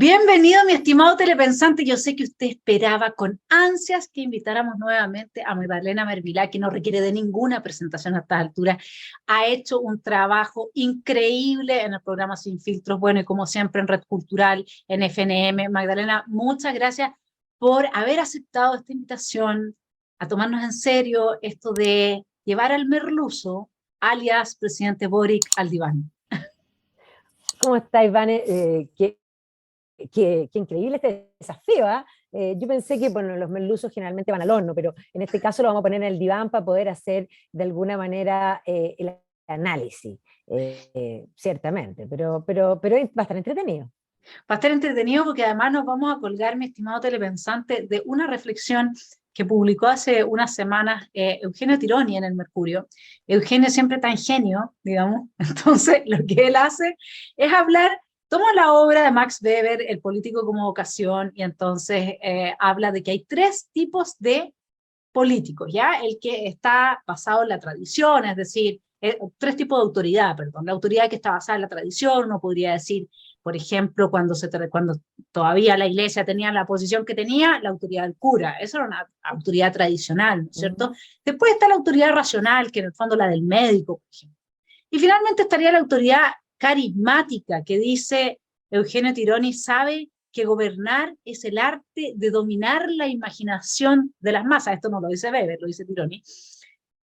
Bienvenido, mi estimado telepensante. Yo sé que usted esperaba con ansias que invitáramos nuevamente a Magdalena Mervilá, que no requiere de ninguna presentación a esta altura. Ha hecho un trabajo increíble en el programa Sin Filtros, bueno, y como siempre en Red Cultural, en FNM. Magdalena, muchas gracias por haber aceptado esta invitación a tomarnos en serio esto de llevar al merluzo, alias presidente Boric, al diván. ¿Cómo está, Ivane? Qué increíble este desafío, ¿ah? Yo pensé que, bueno, los merluzos generalmente van al horno, pero en este caso lo vamos a poner en el diván para poder hacer de alguna manera el análisis, ciertamente, pero va a estar entretenido. Va a estar entretenido porque además nos vamos a colgar, mi estimado telepensante, de una reflexión que publicó hace unas semanas Eugenio Tironi en el Mercurio. Eugenio siempre tan genio, digamos, entonces lo que él hace es hablar, toma la obra de Max Weber, El político como vocación, y entonces habla de que hay tres tipos de políticos, ¿ya? El que está basado en la tradición, es decir, tres tipos de autoridad, perdón. La autoridad que está basada en la tradición, uno podría decir, por ejemplo, cuando todavía la iglesia tenía la posición que tenía, la autoridad del cura, eso era una autoridad tradicional, ¿no es cierto? Después está la autoridad racional, que en el fondo la del médico, por ejemplo. Y finalmente estaría la autoridad carismática, que dice Eugenio Tironi, sabe que gobernar es el arte de dominar la imaginación de las masas. Esto no lo dice Weber, lo dice Tironi.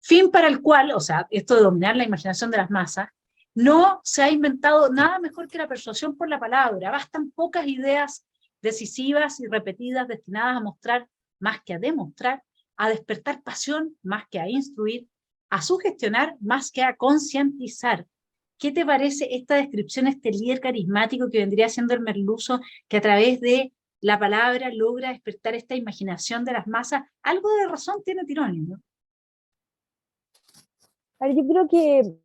Fin para el cual, o sea, esto de dominar la imaginación de las masas, no se ha inventado nada mejor que la persuasión por la palabra. Bastan pocas ideas decisivas y repetidas destinadas a mostrar más que a demostrar, a despertar pasión más que a instruir, a sugestionar más que a concientizar. ¿Qué te parece esta descripción, este líder carismático que vendría siendo el merluzo, que a través de la palabra logra despertar esta imaginación de las masas? Algo de razón tiene Tironi, ¿no? A ver, yo creo que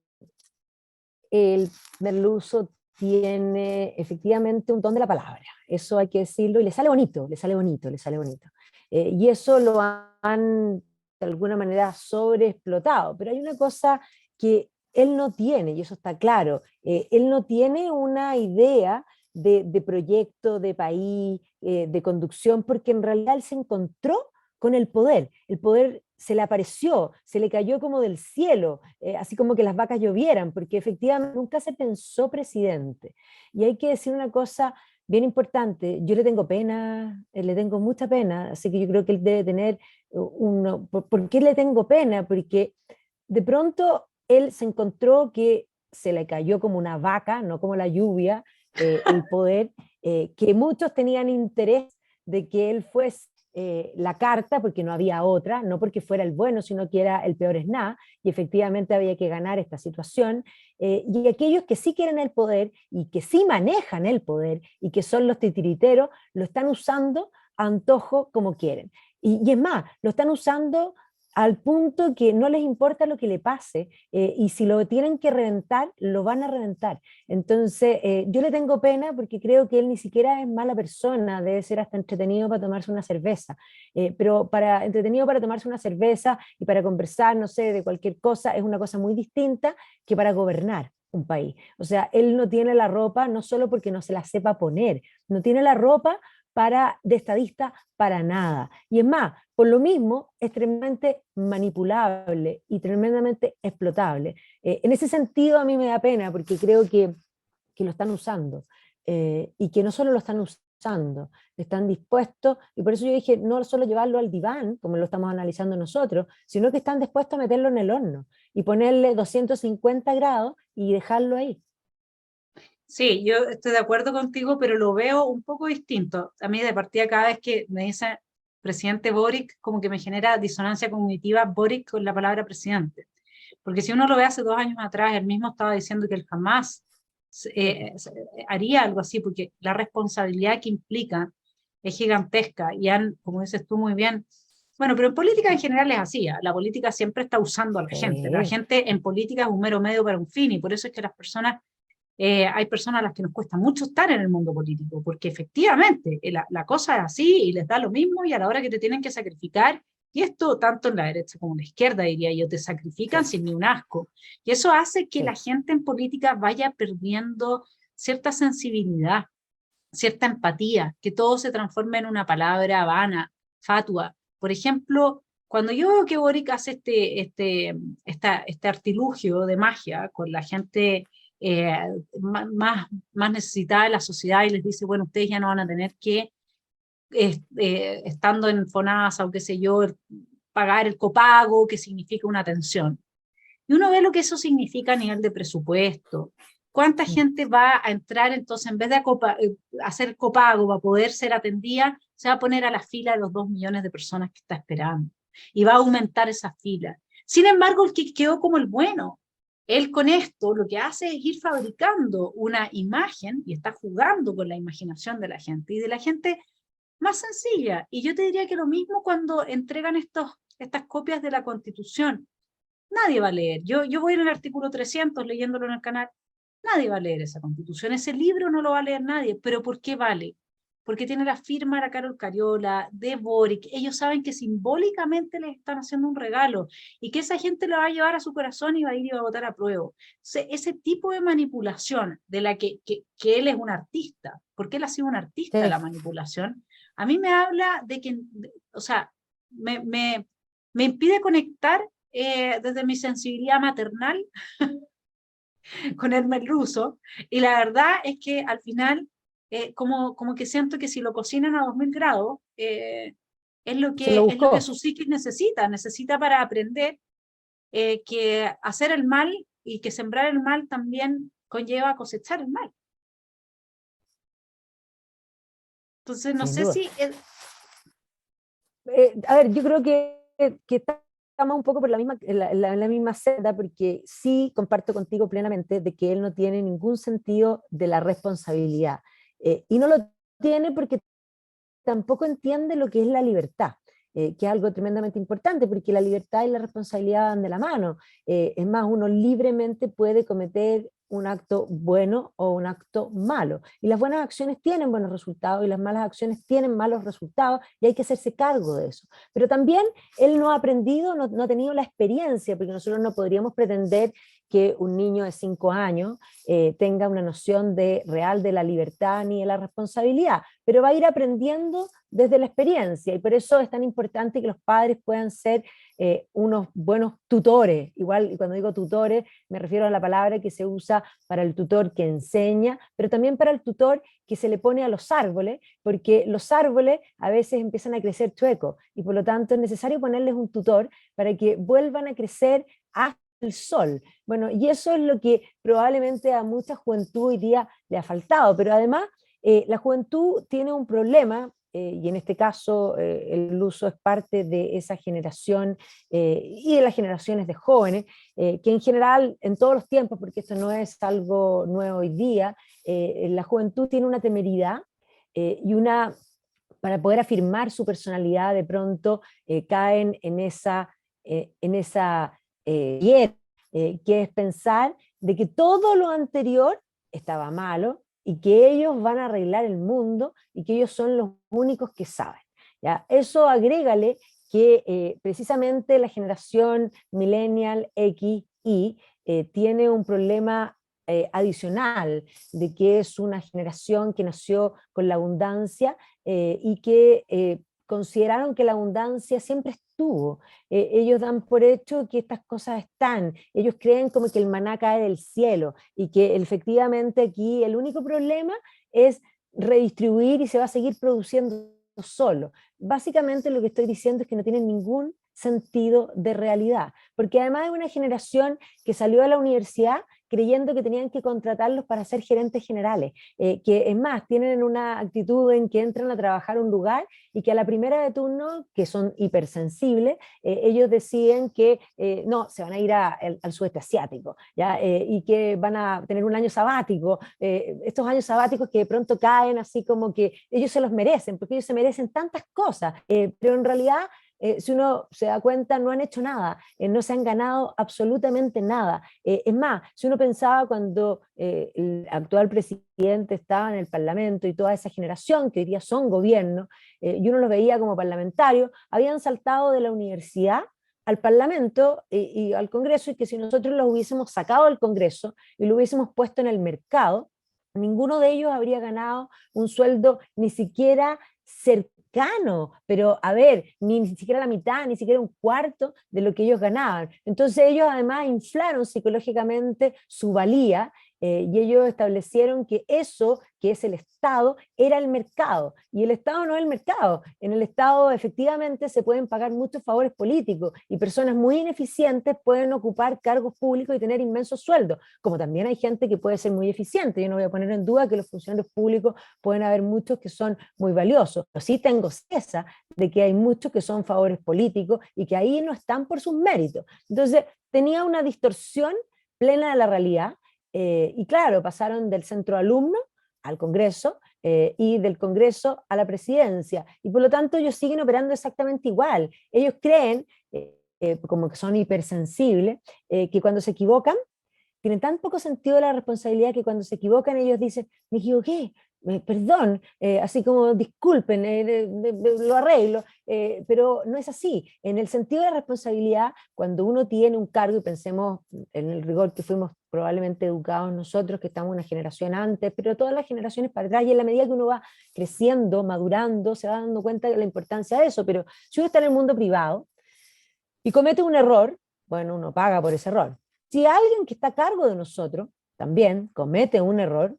el merluzo tiene efectivamente un don de la palabra, eso hay que decirlo, y le sale bonito, le sale bonito, le sale bonito. Y eso lo han de alguna manera sobreexplotado, pero hay una cosa que él no tiene, y eso está claro, él no tiene una idea de proyecto, de país, de conducción, porque en realidad él se encontró con el poder se le apareció, se le cayó como del cielo, así como que las vacas llovieran, porque efectivamente nunca se pensó presidente. Y hay que decir una cosa bien importante, yo le tengo pena, le tengo mucha pena, así que yo creo que él debe tener uno. ¿Por qué le tengo pena? Porque de pronto él se encontró que se le cayó como una vaca, no como la lluvia, el poder, que muchos tenían interés de que él fuese la carta, porque no había otra, no porque fuera el bueno, sino que era el peor es nada, y efectivamente había que ganar esta situación, y aquellos que sí quieren el poder, y que sí manejan el poder, y que son los titiriteros, lo están usando a antojo como quieren. Y es más, lo están usando al punto que no les importa lo que le pase, y si lo tienen que reventar, lo van a reventar. Entonces, yo le tengo pena porque creo que él ni siquiera es mala persona, debe ser hasta entretenido para tomarse una cerveza, pero entretenido para tomarse una cerveza y para conversar, no sé, de cualquier cosa, es una cosa muy distinta que para gobernar un país. O sea, él no tiene la ropa, no solo porque no se la sepa poner, no tiene la ropa de estadista para nada. Y es más, por lo mismo, es tremendamente manipulable y tremendamente explotable. En ese sentido, a mí me da pena porque creo que lo están usando, y que no solo lo están usando, están dispuestos, y por eso yo dije, no solo llevarlo al diván, como lo estamos analizando nosotros, sino que están dispuestos a meterlo en el horno y ponerle 250 grados y dejarlo ahí. Sí, yo estoy de acuerdo contigo, pero lo veo un poco distinto. A mí de partida cada vez que me dice presidente Boric, como que me genera disonancia cognitiva Boric con la palabra presidente. Porque si uno lo ve hace 2 años atrás, él mismo estaba diciendo que él jamás haría algo así, porque la responsabilidad que implica es gigantesca y han, como dices tú muy bien, bueno, pero en política en general es así, ¿eh? La política siempre está usando a la Sí. gente en política es un mero medio para un fin, y por eso es que las personas hay personas a las que nos cuesta mucho estar en el mundo político, porque efectivamente la cosa es así y les da lo mismo, y a la hora que te tienen que sacrificar, y esto tanto en la derecha como en la izquierda, diría yo, te sacrifican Sí, sin ni un asco. Y eso hace que la sí. gente en política vaya perdiendo cierta sensibilidad. cierta empatía, que todo se transforme en una palabra vana, fatua. Por ejemplo, cuando yo veo que Boric hace este artilugio de magia con la gente eh, más necesitada de la sociedad y les dice, bueno, ustedes ya no van a tener que, estando en FONASA o qué sé yo, pagar el copago, que significa una atención. Y uno ve lo que eso significa a nivel de presupuesto. ¿Cuánta gente va a entrar entonces, en vez de hacer copago para poder ser atendida, se va a poner a la fila de los 2 millones de personas que está esperando? Y va a aumentar esa fila. Sin embargo, el que quedó como el bueno, él con esto lo que hace es ir fabricando una imagen y está jugando con la imaginación de la gente y de la gente más sencilla. Y yo te diría que lo mismo cuando entregan estas copias de la Constitución. Nadie va a leer. Yo voy en el artículo 300 leyéndolo en el canal. Nadie va a leer esa Constitución. Ese libro no lo va a leer nadie. ¿Pero por qué vale? Porque tiene la firma de la Carol Cariola, de Boric. Ellos saben que simbólicamente les están haciendo un regalo y que esa gente lo va a llevar a su corazón y va a ir y va a votar a prueba. Ese tipo de manipulación de la que él es un artista, porque él ha sido un artista de Sí, la manipulación, a mí me habla de que, o sea, me impide conectar desde mi sensibilidad maternal con Hermes Russo, y la verdad es que al final, como que siento que si lo cocinan a 2000 grados, se lo es lo que buscó. su psiquis necesita para aprender que hacer el mal y que sembrar el mal también conlleva cosechar el mal. Entonces, no Sin sé duda. si... A ver, yo creo que estamos un poco por la misma, en la misma senda, porque sí comparto contigo plenamente de que él no tiene ningún sentido de la responsabilidad. Y no lo tiene porque tampoco entiende lo que es la libertad, que es algo tremendamente importante, porque la libertad y la responsabilidad van de la mano. Es más, uno libremente puede cometer un acto bueno o un acto malo. Y las buenas acciones tienen buenos resultados y las malas acciones tienen malos resultados y hay que hacerse cargo de eso. Pero también él no ha aprendido, no ha tenido la experiencia, porque nosotros no podríamos pretender que un niño de 5 años tenga una noción real de la libertad ni de la responsabilidad, pero va a ir aprendiendo desde la experiencia y por eso es tan importante que los padres puedan ser unos buenos tutores. Igual, y cuando digo tutores, me refiero a la palabra que se usa para el tutor que enseña, pero también para el tutor que se le pone a los árboles, porque los árboles a veces empiezan a crecer chuecos y por lo tanto es necesario ponerles un tutor para que vuelvan a crecer hasta el sol. Bueno, y eso es lo que probablemente a mucha juventud hoy día le ha faltado, pero además la juventud tiene un problema, y en este caso el uso es parte de esa generación y de las generaciones de jóvenes, que en general, en todos los tiempos, porque esto no es algo nuevo hoy día, la juventud tiene una temeridad y una, para poder afirmar su personalidad, de pronto caen en esa que es pensar de que todo lo anterior estaba malo y que ellos van a arreglar el mundo y que ellos son los únicos que saben. ¿Ya? Eso agrégale que precisamente la generación millennial X y tiene un problema adicional de que es una generación que nació con la abundancia y que consideraron que la abundancia siempre estuvo. Ellos dan por hecho que estas cosas están, ellos creen como que el maná cae del cielo y que efectivamente aquí el único problema es redistribuir y se va a seguir produciendo solo. Básicamente lo que estoy diciendo es que no tienen ningún sentido de realidad, porque además es una generación que salió a la universidad creyendo que tenían que contratarlos para ser gerentes generales, que es más, tienen una actitud en que entran a trabajar a un lugar y que a la primera de turno, que son hipersensibles, ellos deciden que no, se van a ir al sudeste asiático, ¿ya? Y que van a tener un año sabático, estos años sabáticos que de pronto caen así como que ellos se los merecen, porque ellos se merecen tantas cosas, pero en realidad si uno se da cuenta, no han hecho nada, no se han ganado absolutamente nada. Es más, si uno pensaba cuando el actual presidente estaba en el Parlamento y toda esa generación que hoy día son gobierno, y uno los veía como parlamentarios, habían saltado de la universidad al Parlamento y al Congreso, y que si nosotros los hubiésemos sacado del Congreso y lo hubiésemos puesto en el mercado, ninguno de ellos habría ganado un sueldo ni siquiera cercano, pero a ver, ni siquiera la mitad, ni siquiera un cuarto de lo que ellos ganaban. Entonces ellos además inflaron psicológicamente su valía, y ellos establecieron que eso, que es el Estado, era el mercado, y el Estado no es el mercado. En el Estado efectivamente se pueden pagar muchos favores políticos, y personas muy ineficientes pueden ocupar cargos públicos y tener inmensos sueldos, como también hay gente que puede ser muy eficiente. Yo no voy a poner en duda que los funcionarios públicos pueden haber muchos que son muy valiosos, pero sí tengo certeza de que hay muchos que son favores políticos y que ahí no están por sus méritos. Entonces tenía una distorsión plena de la realidad. Y claro, pasaron del centro alumno al Congreso, y del Congreso a la presidencia, y por lo tanto ellos siguen operando exactamente igual. Ellos creen, como que son hipersensibles, que cuando se equivocan, tienen tan poco sentido de la responsabilidad que cuando se equivocan ellos dicen, me equivoqué, perdón, así como disculpen, lo arreglo, pero no es así. En el sentido de la responsabilidad, cuando uno tiene un cargo, y pensemos en el rigor que fuimos probablemente educados nosotros, que estamos una generación antes, pero todas las generaciones para atrás, y en la medida que uno va creciendo, madurando, se va dando cuenta de la importancia de eso. Pero si uno está en el mundo privado y comete un error, bueno, uno paga por ese error. Si alguien que está a cargo de nosotros también comete un error,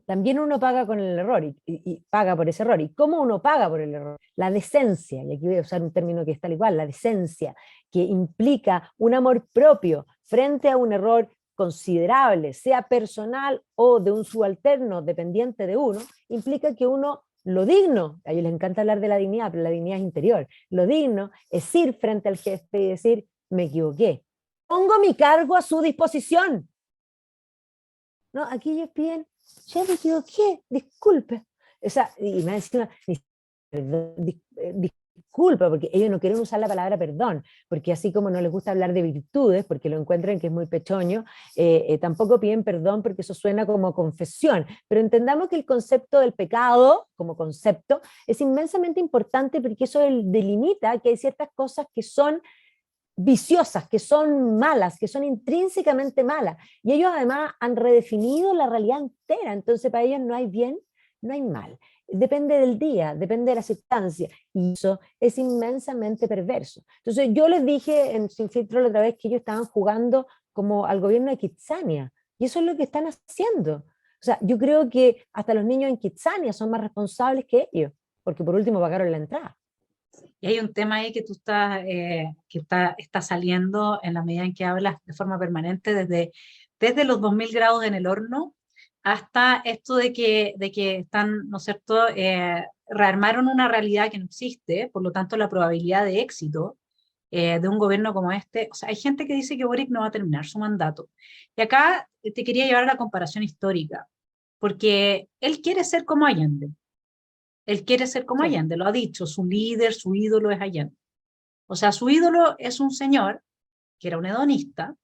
también uno paga con el error, y paga por ese error. ¿Y cómo uno paga por el error? La decencia, y aquí voy a usar un término que es tal igual, la decencia, que implica un amor propio frente a un error considerable, sea personal o de un subalterno dependiente de uno, implica que uno, lo digno, a ellos les encanta hablar de la dignidad, pero la dignidad es interior, lo digno es ir frente al jefe y decir, me equivoqué, pongo mi cargo a su disposición. No, aquí ellos piden, ya me equivoqué, disculpe. O sea, y me encima, disculpa, porque ellos no quieren usar la palabra perdón, porque así como no les gusta hablar de virtudes, porque lo encuentran que es muy pechoño, tampoco piden perdón porque eso suena como confesión. Pero entendamos que el concepto del pecado, como concepto, es inmensamente importante, porque eso delimita que hay ciertas cosas que son viciosas, que son malas, que son intrínsecamente malas. Y ellos además han redefinido la realidad entera. Entonces para ellos no hay bien, no hay mal. Depende del día, depende de la circunstancia. Y eso es inmensamente perverso. Entonces yo les dije en Sin Filtro la otra vez que ellos estaban jugando como al gobierno de Kitsania. Y eso es lo que están haciendo. O sea, yo creo que hasta los niños en Kitsania son más responsables que ellos, porque por último pagaron la entrada. Y hay un tema ahí que tú estás, está saliendo en la medida en que hablas de forma permanente desde los 2000 grados en el horno hasta esto de que están, ¿no es cierto?, rearmaron una realidad que no existe, por lo tanto la probabilidad de éxito de un gobierno como este, o sea, hay gente que dice que Boric no va a terminar su mandato. Y acá te quería llevar a la comparación histórica, porque él quiere ser como Allende. Él quiere ser como Sí. Allende, lo ha dicho, su líder, su ídolo es Allende. O sea, su ídolo es un señor que era un hedonista,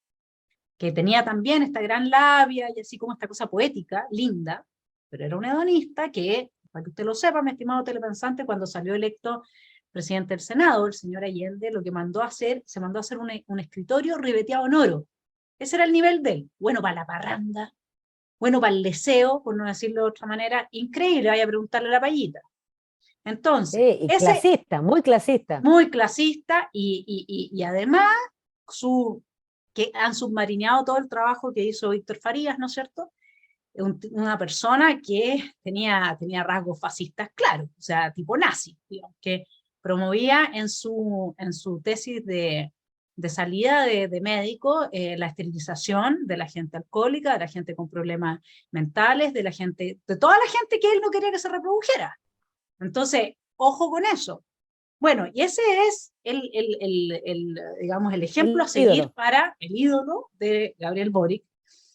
que tenía también esta gran labia y así como esta cosa poética, linda, pero era un hedonista que, para que usted lo sepa, mi estimado telepensante, cuando salió electo presidente del Senado, el señor Allende, lo que mandó a hacer, se mandó a hacer un escritorio ribeteado en oro. Ese era el nivel de él. Bueno para la parranda, bueno para el deseo, por no decirlo de otra manera, increíble, vaya a preguntarle a la payita. Entonces, Y ese clasista, muy clasista. muy clasista y además que han submarinado todo el trabajo que hizo Víctor Farías, ¿no es cierto? Una persona que tenía rasgos fascistas claros, o sea, tipo nazi, digamos, que promovía en su tesis de salida de médico la esterilización de la gente alcohólica, de la gente con problemas mentales, de toda la gente que él no quería que se reprodujera. Entonces, ojo con eso. Bueno, y ese es digamos, el ejemplo a El seguir ídolo. para el ídolo de Gabriel Boric.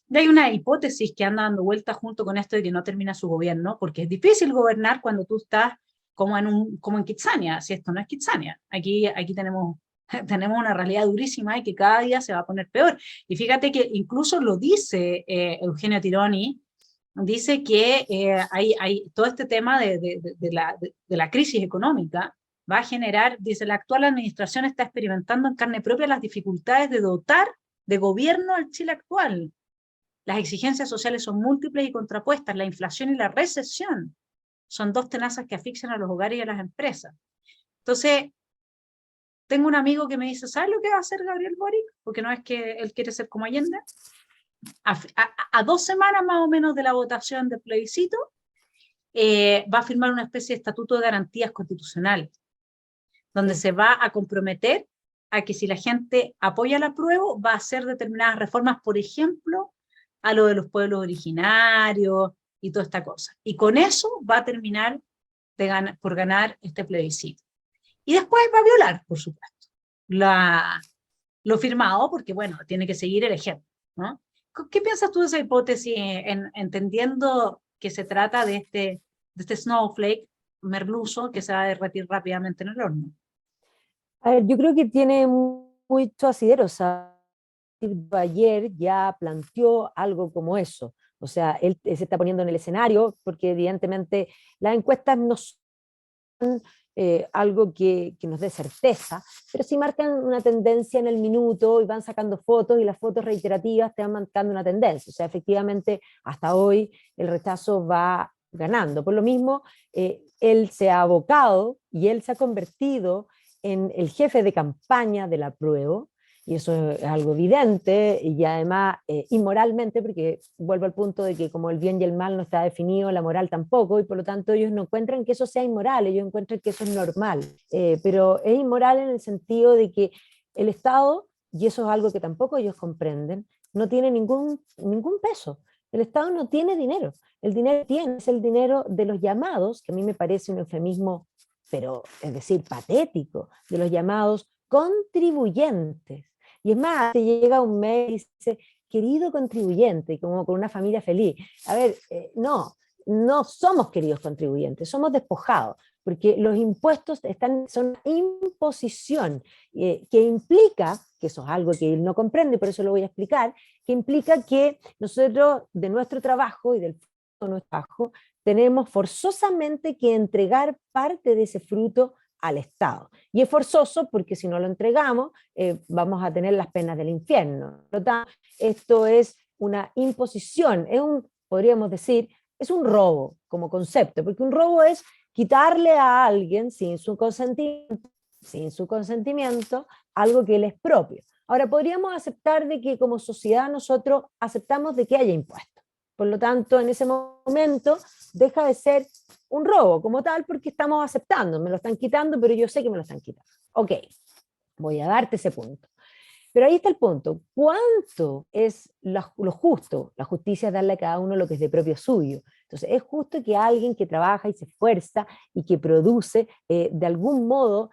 Y hay una hipótesis que anda dando vueltas junto con esto de que no termina su gobierno, porque es difícil gobernar cuando tú estás como en Kitsania, si esto no es Kitsania. Aquí tenemos una realidad durísima y que cada día se va a poner peor. Y fíjate que incluso lo dice Eugenio Tironi, dice que hay todo este tema de la crisis económica va a generar, dice, la actual administración está experimentando en carne propia las dificultades de dotar de gobierno al Chile actual. las exigencias sociales son múltiples y contrapuestas. La inflación y la recesión son dos tenazas que asfixian a los hogares y a las empresas. Entonces, tengo un amigo que me dice, ¿sabes lo que va a hacer Gabriel Boric? Porque no es que él quiere ser como Allende. A 2 semanas más o menos de la votación del plebiscito, va a firmar una especie de estatuto de garantías constitucionales, donde se va a comprometer a que si la gente apoya el apruebo, va a hacer determinadas reformas, por ejemplo, a lo de los pueblos originarios y toda esta cosa. Y con eso va a terminar por ganar este plebiscito. Y después va a violar, por supuesto, lo firmado, porque bueno, tiene que seguir el ejemplo, ¿no? ¿Qué piensas tú de esa hipótesis, entendiendo que se trata de este snowflake merluzo que se va a derretir rápidamente en el horno? A ver, yo creo que tiene mucho asidero. O sea, ayer ya planteó algo como eso. O sea, él se está poniendo en el escenario porque evidentemente las encuestas no son algo que nos dé certeza, pero sí marcan una tendencia en el minuto y van sacando fotos y las fotos reiterativas te van marcando una tendencia. O sea, efectivamente, hasta hoy el rechazo va ganando. Por lo mismo, él se ha abocado y él se ha convertido en el jefe de campaña del apruebo, y eso es algo evidente y además inmoralmente, porque vuelvo al punto de que como el bien y el mal no está definido, la moral tampoco, y por lo tanto ellos no encuentran que eso sea inmoral, ellos encuentran que eso es normal, pero es inmoral en el sentido de que el Estado, y eso es algo que tampoco ellos comprenden, no tiene ningún peso. El Estado no tiene dinero, el dinero es el dinero de los llamados, que a mí me parece un eufemismo, pero es decir, patético, de los llamados contribuyentes. Y es más, te llega un mail y dice, querido contribuyente, y como con una familia feliz. A ver, no somos queridos contribuyentes, somos despojados, porque los impuestos son imposición, que implica, que eso es algo que él no comprende, por eso lo voy a explicar, que implica que nosotros de nuestro trabajo y del fruto de nuestro trabajo tenemos forzosamente que entregar parte de ese fruto al Estado. Y es forzoso porque si no lo entregamos, vamos a tener las penas del infierno. Por lo tanto, esto es una imposición, podríamos decir, es un robo como concepto, porque un robo es quitarle a alguien sin su consentimiento algo que él es propio. Ahora, podríamos aceptar de que como sociedad nosotros aceptamos de que haya impuestos. Por lo tanto, en ese momento deja de ser un robo como tal porque estamos aceptando, me lo están quitando, pero yo sé que me lo están quitando. Ok, voy a darte ese punto. Pero ahí está el punto. ¿Cuánto es lo justo? La justicia es darle a cada uno lo que es de propio suyo. Entonces, es justo que alguien que trabaja y se esfuerza y que produce, de algún modo,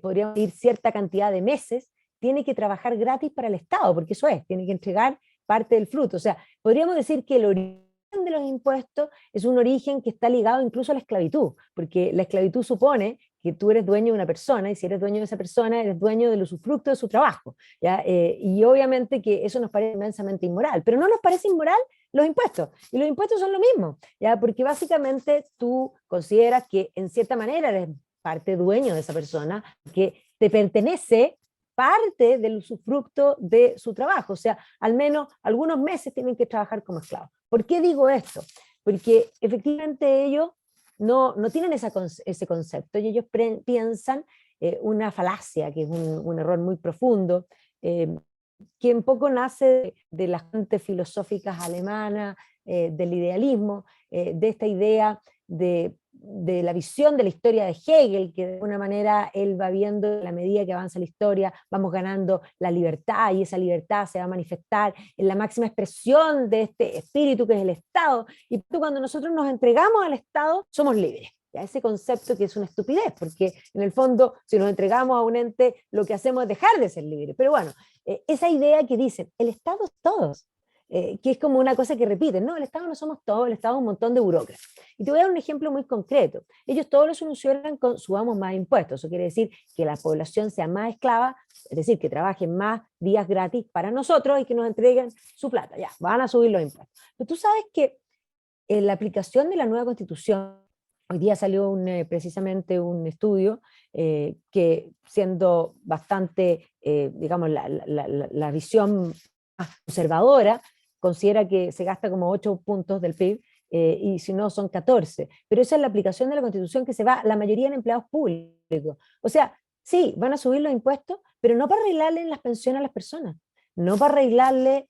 podríamos decir, cierta cantidad de meses, tiene que trabajar gratis para el Estado, porque eso es, tiene que entregar parte del fruto. O sea, podríamos decir que el origen de los impuestos es un origen que está ligado incluso a la esclavitud, porque la esclavitud supone que tú eres dueño de una persona, y si eres dueño de esa persona, eres dueño del usufructo de su trabajo, ¿ya? Y obviamente que eso nos parece inmensamente inmoral, pero no nos parece inmoral los impuestos, y los impuestos son lo mismo, ¿ya? Porque básicamente tú consideras que en cierta manera eres parte dueño de esa persona, que te pertenece parte del usufructo de su trabajo, o sea, al menos algunos meses tienen que trabajar como esclavos. ¿Por qué digo esto? Porque efectivamente ellos no tienen ese concepto y ellos piensan una falacia, que es un error muy profundo, que un poco nace de las fuentes filosóficas alemanas, del idealismo, de esta idea de la visión de la historia de Hegel, que de alguna manera él va viendo a la medida que avanza la historia, vamos ganando la libertad y esa libertad se va a manifestar en la máxima expresión de este espíritu que es el Estado, y cuando nosotros nos entregamos al Estado somos libres. Ya ese concepto que es una estupidez, porque en el fondo si nos entregamos a un ente lo que hacemos es dejar de ser libres, pero bueno, esa idea que dicen, el Estado es todos, que es como una cosa que repiten, no, el Estado no somos todos, el Estado es un montón de burócratas. Y te voy a dar un ejemplo muy concreto. Ellos todos lo solucionan con subamos más impuestos, eso quiere decir que la población sea más esclava, es decir, que trabajen más días gratis para nosotros y que nos entreguen su plata, ya, van a subir los impuestos. Pero tú sabes que en la aplicación de la nueva Constitución, hoy día salió precisamente un estudio que siendo bastante, digamos, la visión más conservadora, considera que se gasta como 8 puntos del PIB, y si no son 14. Pero esa es la aplicación de la Constitución que se va la mayoría en empleados públicos. O sea, sí, van a subir los impuestos, pero no para arreglarle las pensiones a las personas, no para arreglarle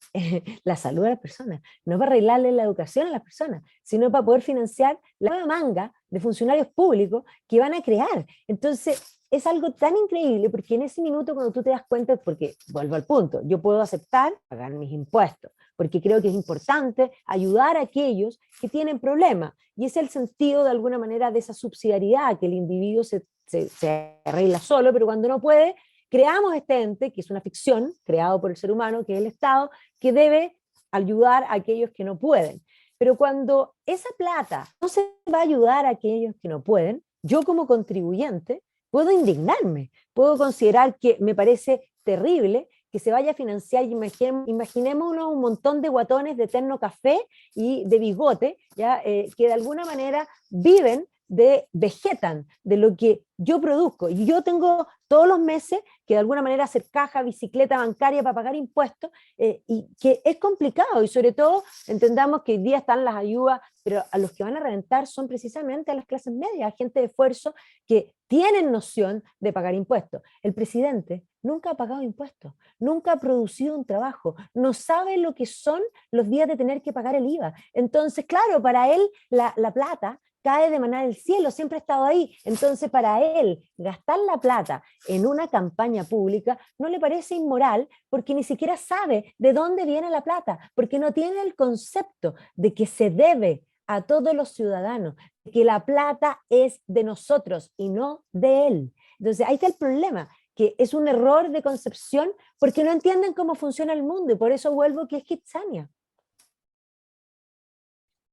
la salud a las personas, no para arreglarle la educación a las personas, sino para poder financiar la nueva manga de funcionarios públicos que van a crear. Entonces, es algo tan increíble, porque en ese minuto cuando tú te das cuenta, porque vuelvo al punto, yo puedo aceptar pagar mis impuestos, porque creo que es importante ayudar a aquellos que tienen problemas, y es el sentido de alguna manera de esa subsidiariedad, que el individuo se arregla solo, pero cuando no puede, creamos este ente, que es una ficción, creado por el ser humano, que es el Estado, que debe ayudar a aquellos que no pueden. Pero cuando esa plata no se va a ayudar a aquellos que no pueden, yo como contribuyente puedo indignarme, puedo considerar que me parece terrible que se vaya a financiar, imaginémonos un montón de guatones de terno café y de bigote, ¿ya? Que de alguna manera vegetan de lo que yo produzco. Y yo tengo todos los meses que de alguna manera hacer caja, bicicleta bancaria para pagar impuestos, y que es complicado, y sobre todo entendamos que hoy día están las ayudas, pero a los que van a reventar son precisamente a las clases medias, a gente de esfuerzo que tienen noción de pagar impuestos. El presidente nunca ha pagado impuestos, nunca ha producido un trabajo, no sabe lo que son los días de tener que pagar el IVA. Entonces, claro, para él la plata cae de maná del cielo, siempre ha estado ahí. Entonces, para él, gastar la plata en una campaña pública no le parece inmoral, porque ni siquiera sabe de dónde viene la plata, porque no tiene el concepto de que se debe a todos los ciudadanos, que la plata es de nosotros y no de él. Entonces, ahí está el problema, que es un error de concepción porque no entienden cómo funciona el mundo, y por eso vuelvo que es Kitsania.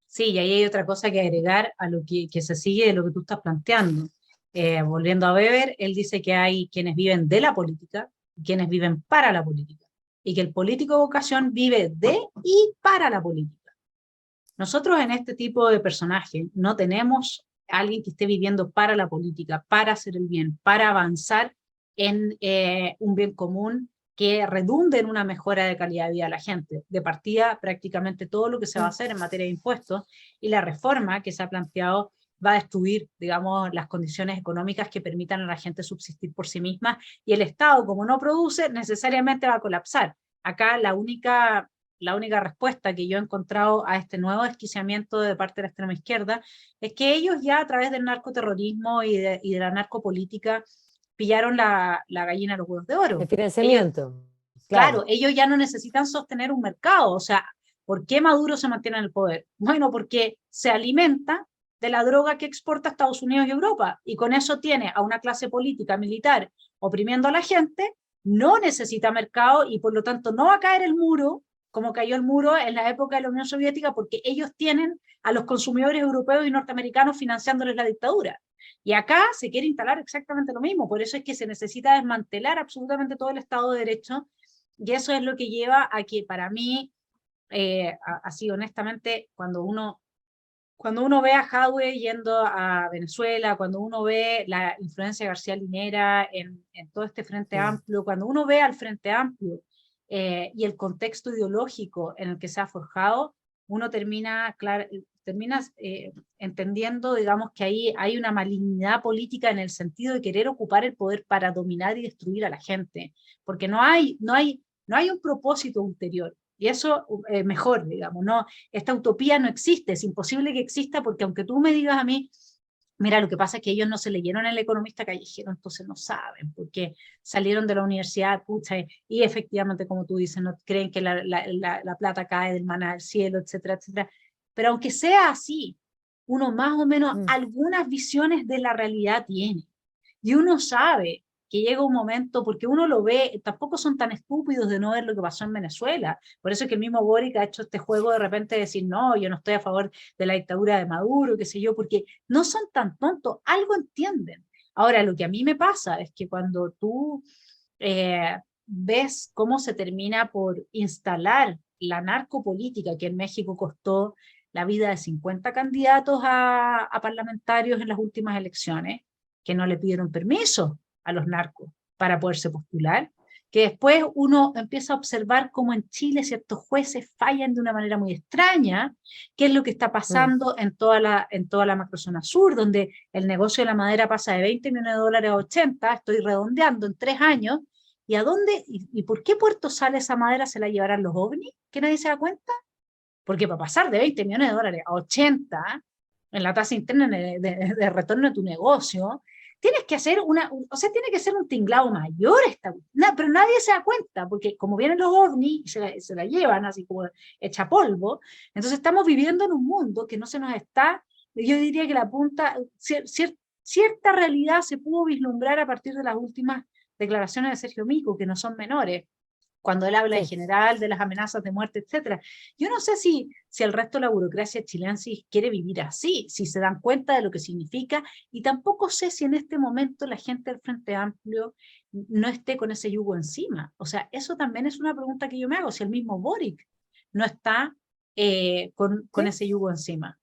Sí, y ahí hay otra cosa que agregar a lo que se sigue de lo que tú estás planteando. Volviendo a Weber, él dice que hay quienes viven de la política y quienes viven para la política, y que el político de vocación vive de y para la política. Nosotros en este tipo de personaje no tenemos a alguien que esté viviendo para la política, para hacer el bien, para avanzar en un bien común que redunde en una mejora de calidad de vida a la gente. De partida, prácticamente todo lo que se va a hacer en materia de impuestos y la reforma que se ha planteado va a destruir, digamos, las condiciones económicas que permitan a la gente subsistir por sí misma, y el Estado, como no produce, necesariamente va a colapsar. Acá la única respuesta que yo he encontrado a este nuevo desquiciamiento de parte de la extrema izquierda es que ellos ya a través del narcoterrorismo y de la narcopolítica pillaron la gallina de los huevos de oro. El financiamiento, ellos, claro, ellos ya no necesitan sostener un mercado. O sea, ¿por qué Maduro se mantiene en el poder? Bueno, porque se alimenta de la droga que exporta a Estados Unidos y Europa, y con eso tiene a una clase política militar oprimiendo a la gente, no necesita mercado, y por lo tanto no va a caer el muro como cayó el muro en la época de la Unión Soviética, porque ellos tienen a los consumidores europeos y norteamericanos financiándoles la dictadura. Y acá se quiere instalar exactamente lo mismo, por eso es que se necesita desmantelar absolutamente todo el Estado de Derecho, y eso es lo que lleva a que para mí, así honestamente, cuando uno ve a Jadwe yendo a Venezuela, cuando uno ve la influencia de García Linera en todo este Frente Amplio, cuando uno ve al Frente Amplio y el contexto ideológico en el que se ha forjado, uno termina entendiendo, digamos, que ahí hay una malignidad política en el sentido de querer ocupar el poder para dominar y destruir a la gente, porque no hay un propósito ulterior. Y eso mejor, digamos, no, esta utopía no existe, es imposible que exista, porque aunque tú me digas a mí, mira, lo que pasa es que ellos no se leyeron El economista callejero, entonces no saben, porque salieron de la universidad, pucha, y efectivamente, como tú dices, no creen que la plata cae del maná del cielo, etcétera, etcétera. Pero aunque sea así, uno más o menos algunas visiones de la realidad tiene. Y uno sabe que llega un momento, porque uno lo ve, tampoco son tan estúpidos de no ver lo que pasó en Venezuela. Por eso es que el mismo Boric ha hecho este juego de repente de decir, no, yo no estoy a favor de la dictadura de Maduro, qué sé yo, porque no son tan tontos, algo entienden. Ahora, lo que a mí me pasa es que cuando tú ves cómo se termina por instalar la narcopolítica, que en México costó la vida de 50 candidatos a parlamentarios en las últimas elecciones, que no le pidieron permiso a los narcos para poderse postular, que después uno empieza a observar cómo en Chile ciertos jueces fallan de una manera muy extraña, qué es lo que está Mm. pasando en toda la macrozona sur, donde el negocio de la madera pasa de 20 millones de dólares a 80, estoy redondeando en 3 años, ¿y a dónde, y por qué Puerto Sale esa madera se la llevarán los ovnis? ¿Que nadie se da cuenta? Porque para pasar de 20 millones de dólares a 80 en la tasa interna de retorno de tu negocio, tienes que hacer o sea, tiene que ser un tinglado mayor pero nadie se da cuenta, porque como vienen los ovnis y se la llevan así como hecha polvo, entonces estamos viviendo en un mundo que no se nos está, yo diría que la punta, cierta realidad se pudo vislumbrar a partir de las últimas declaraciones de Sergio Mico, que no son menores, cuando él habla en Sí. general de las amenazas de muerte, etcétera. Yo no sé si el resto de la burocracia chilena quiere vivir así, si se dan cuenta de lo que significa, y tampoco sé si en este momento la gente del Frente Amplio no esté con ese yugo encima. O sea, eso también es una pregunta que yo me hago, si el mismo Boric no está con Sí, ese yugo encima.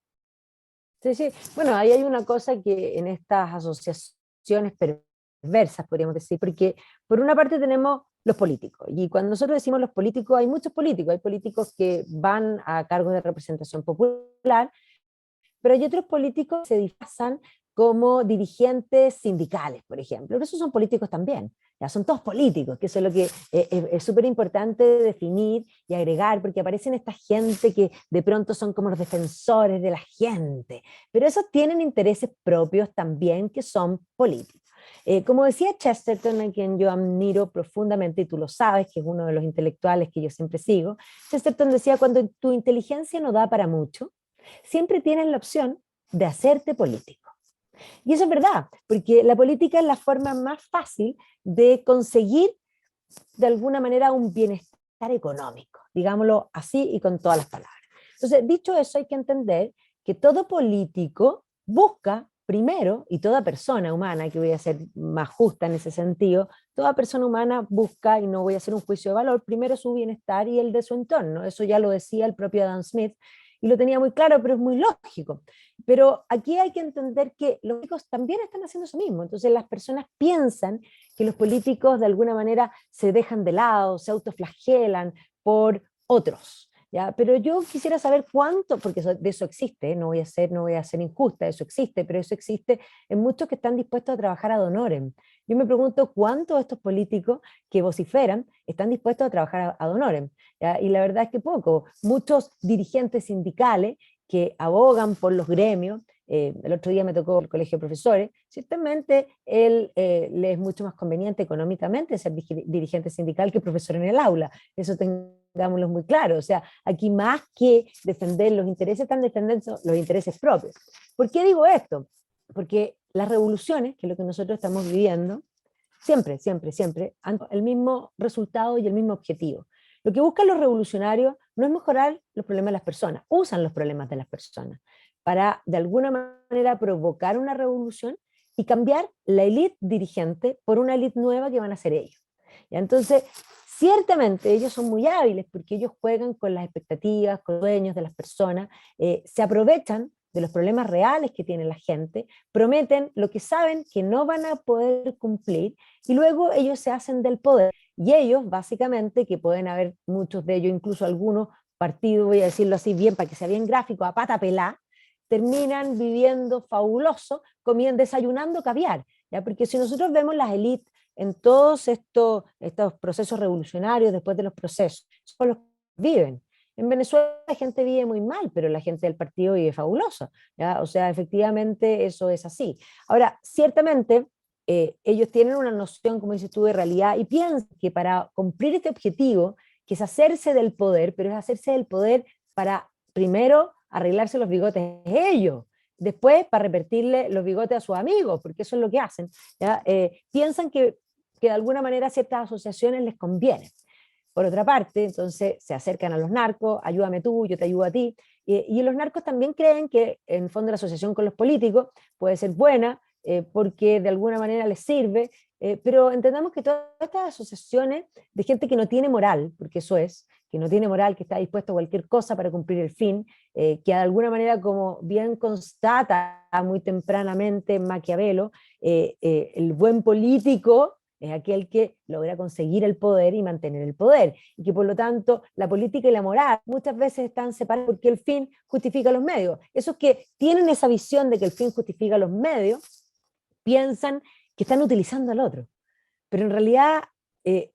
sí, sí. Bueno, ahí hay una cosa que en estas asociaciones perversas, podríamos decir, porque por una parte tenemos los políticos, y cuando nosotros decimos los políticos, hay políticos que van a cargos de representación popular, pero hay otros políticos que se disfrazan como dirigentes sindicales, por ejemplo. Pero esos son políticos también, ya son todos políticos, que eso es lo que es súper importante definir y agregar, porque aparecen esta gente que de pronto son como los defensores de la gente, pero esos tienen intereses propios también que son políticos. Como decía Chesterton, a quien yo admiro profundamente, y tú lo sabes, que es uno de los intelectuales que yo siempre sigo, Chesterton decía, cuando tu inteligencia no da para mucho, siempre tienes la opción de hacerte político. Y eso es verdad, porque la política es la forma más fácil de conseguir de alguna manera un bienestar económico, digámoslo así y con todas las palabras. Entonces, dicho eso, hay que entender que todo político busca primero, y toda persona humana, que voy a ser más justa en ese sentido, toda persona humana busca, y no voy a hacer un juicio de valor, primero su bienestar y el de su entorno. Eso ya lo decía el propio Adam Smith, y lo tenía muy claro, pero es muy lógico. Pero aquí hay que entender que los políticos también están haciendo eso mismo. Entonces las personas piensan que los políticos de alguna manera se dejan de lado, se autoflagelan por otros. ¿Ya? Pero yo quisiera saber cuánto, porque de eso existe, no voy a ser injusta, eso existe, pero eso existe en muchos que están dispuestos a trabajar ad honorem. Yo me pregunto cuántos de estos políticos que vociferan están dispuestos a trabajar ad honorem. ¿Ya? Y la verdad es que poco. Muchos dirigentes sindicales que abogan por los gremios, el otro día me tocó el colegio de profesores, ciertamente él le es mucho más conveniente económicamente ser dirigente sindical que profesor en el aula, eso tengámoslo muy claro, o sea, aquí más que defender los intereses, están defendiendo los intereses propios. ¿Por qué digo esto? Porque las revoluciones, que es lo que nosotros estamos viviendo, siempre, siempre, siempre, han el mismo resultado y el mismo objetivo. Lo que buscan los revolucionarios no es mejorar los problemas de las personas, usan los problemas de las personas para de alguna manera provocar una revolución y cambiar la élite dirigente por una élite nueva que van a ser ellos. ¿Ya? Entonces, ciertamente ellos son muy hábiles porque ellos juegan con las expectativas, con los sueños de las personas, se aprovechan de los problemas reales que tiene la gente, prometen lo que saben que no van a poder cumplir y luego ellos se hacen del poder. Y ellos, básicamente, que pueden haber muchos de ellos, incluso algunos partidos, voy a decirlo así bien para que sea bien gráfico, a pata pelá, terminan viviendo fabuloso, comiendo, desayunando caviar. ¿Ya? Porque si nosotros vemos las élites en todos estos procesos revolucionarios, después de los procesos, son los que viven. En Venezuela la gente vive muy mal, pero la gente del partido vive fabuloso. ¿Ya? O sea, efectivamente eso es así. Ahora, ciertamente, ellos tienen una noción, como dices tú, de realidad y piensan que para cumplir este objetivo, que es hacerse del poder, pero es hacerse del poder para, primero, arreglarse los bigotes ellos, después para repetirle los bigotes a sus amigos, porque eso es lo que hacen. ¿Ya? Piensan que de alguna manera ciertas asociaciones les convienen. Por otra parte, entonces se acercan a los narcos, ayúdame tú, yo te ayudo a ti, y los narcos también creen que en el fondo la asociación con los políticos puede ser buena, porque de alguna manera les sirve, pero entendamos que todas estas asociaciones de gente que no tiene moral, porque eso es, que no tiene moral, que está dispuesto a cualquier cosa para cumplir el fin, que de alguna manera, como bien constata muy tempranamente Maquiavelo, el buen político es aquel que logra conseguir el poder y mantener el poder, y que por lo tanto la política y la moral muchas veces están separadas porque el fin justifica los medios. Esos que tienen esa visión de que el fin justifica los medios, piensan que están utilizando al otro, pero en realidad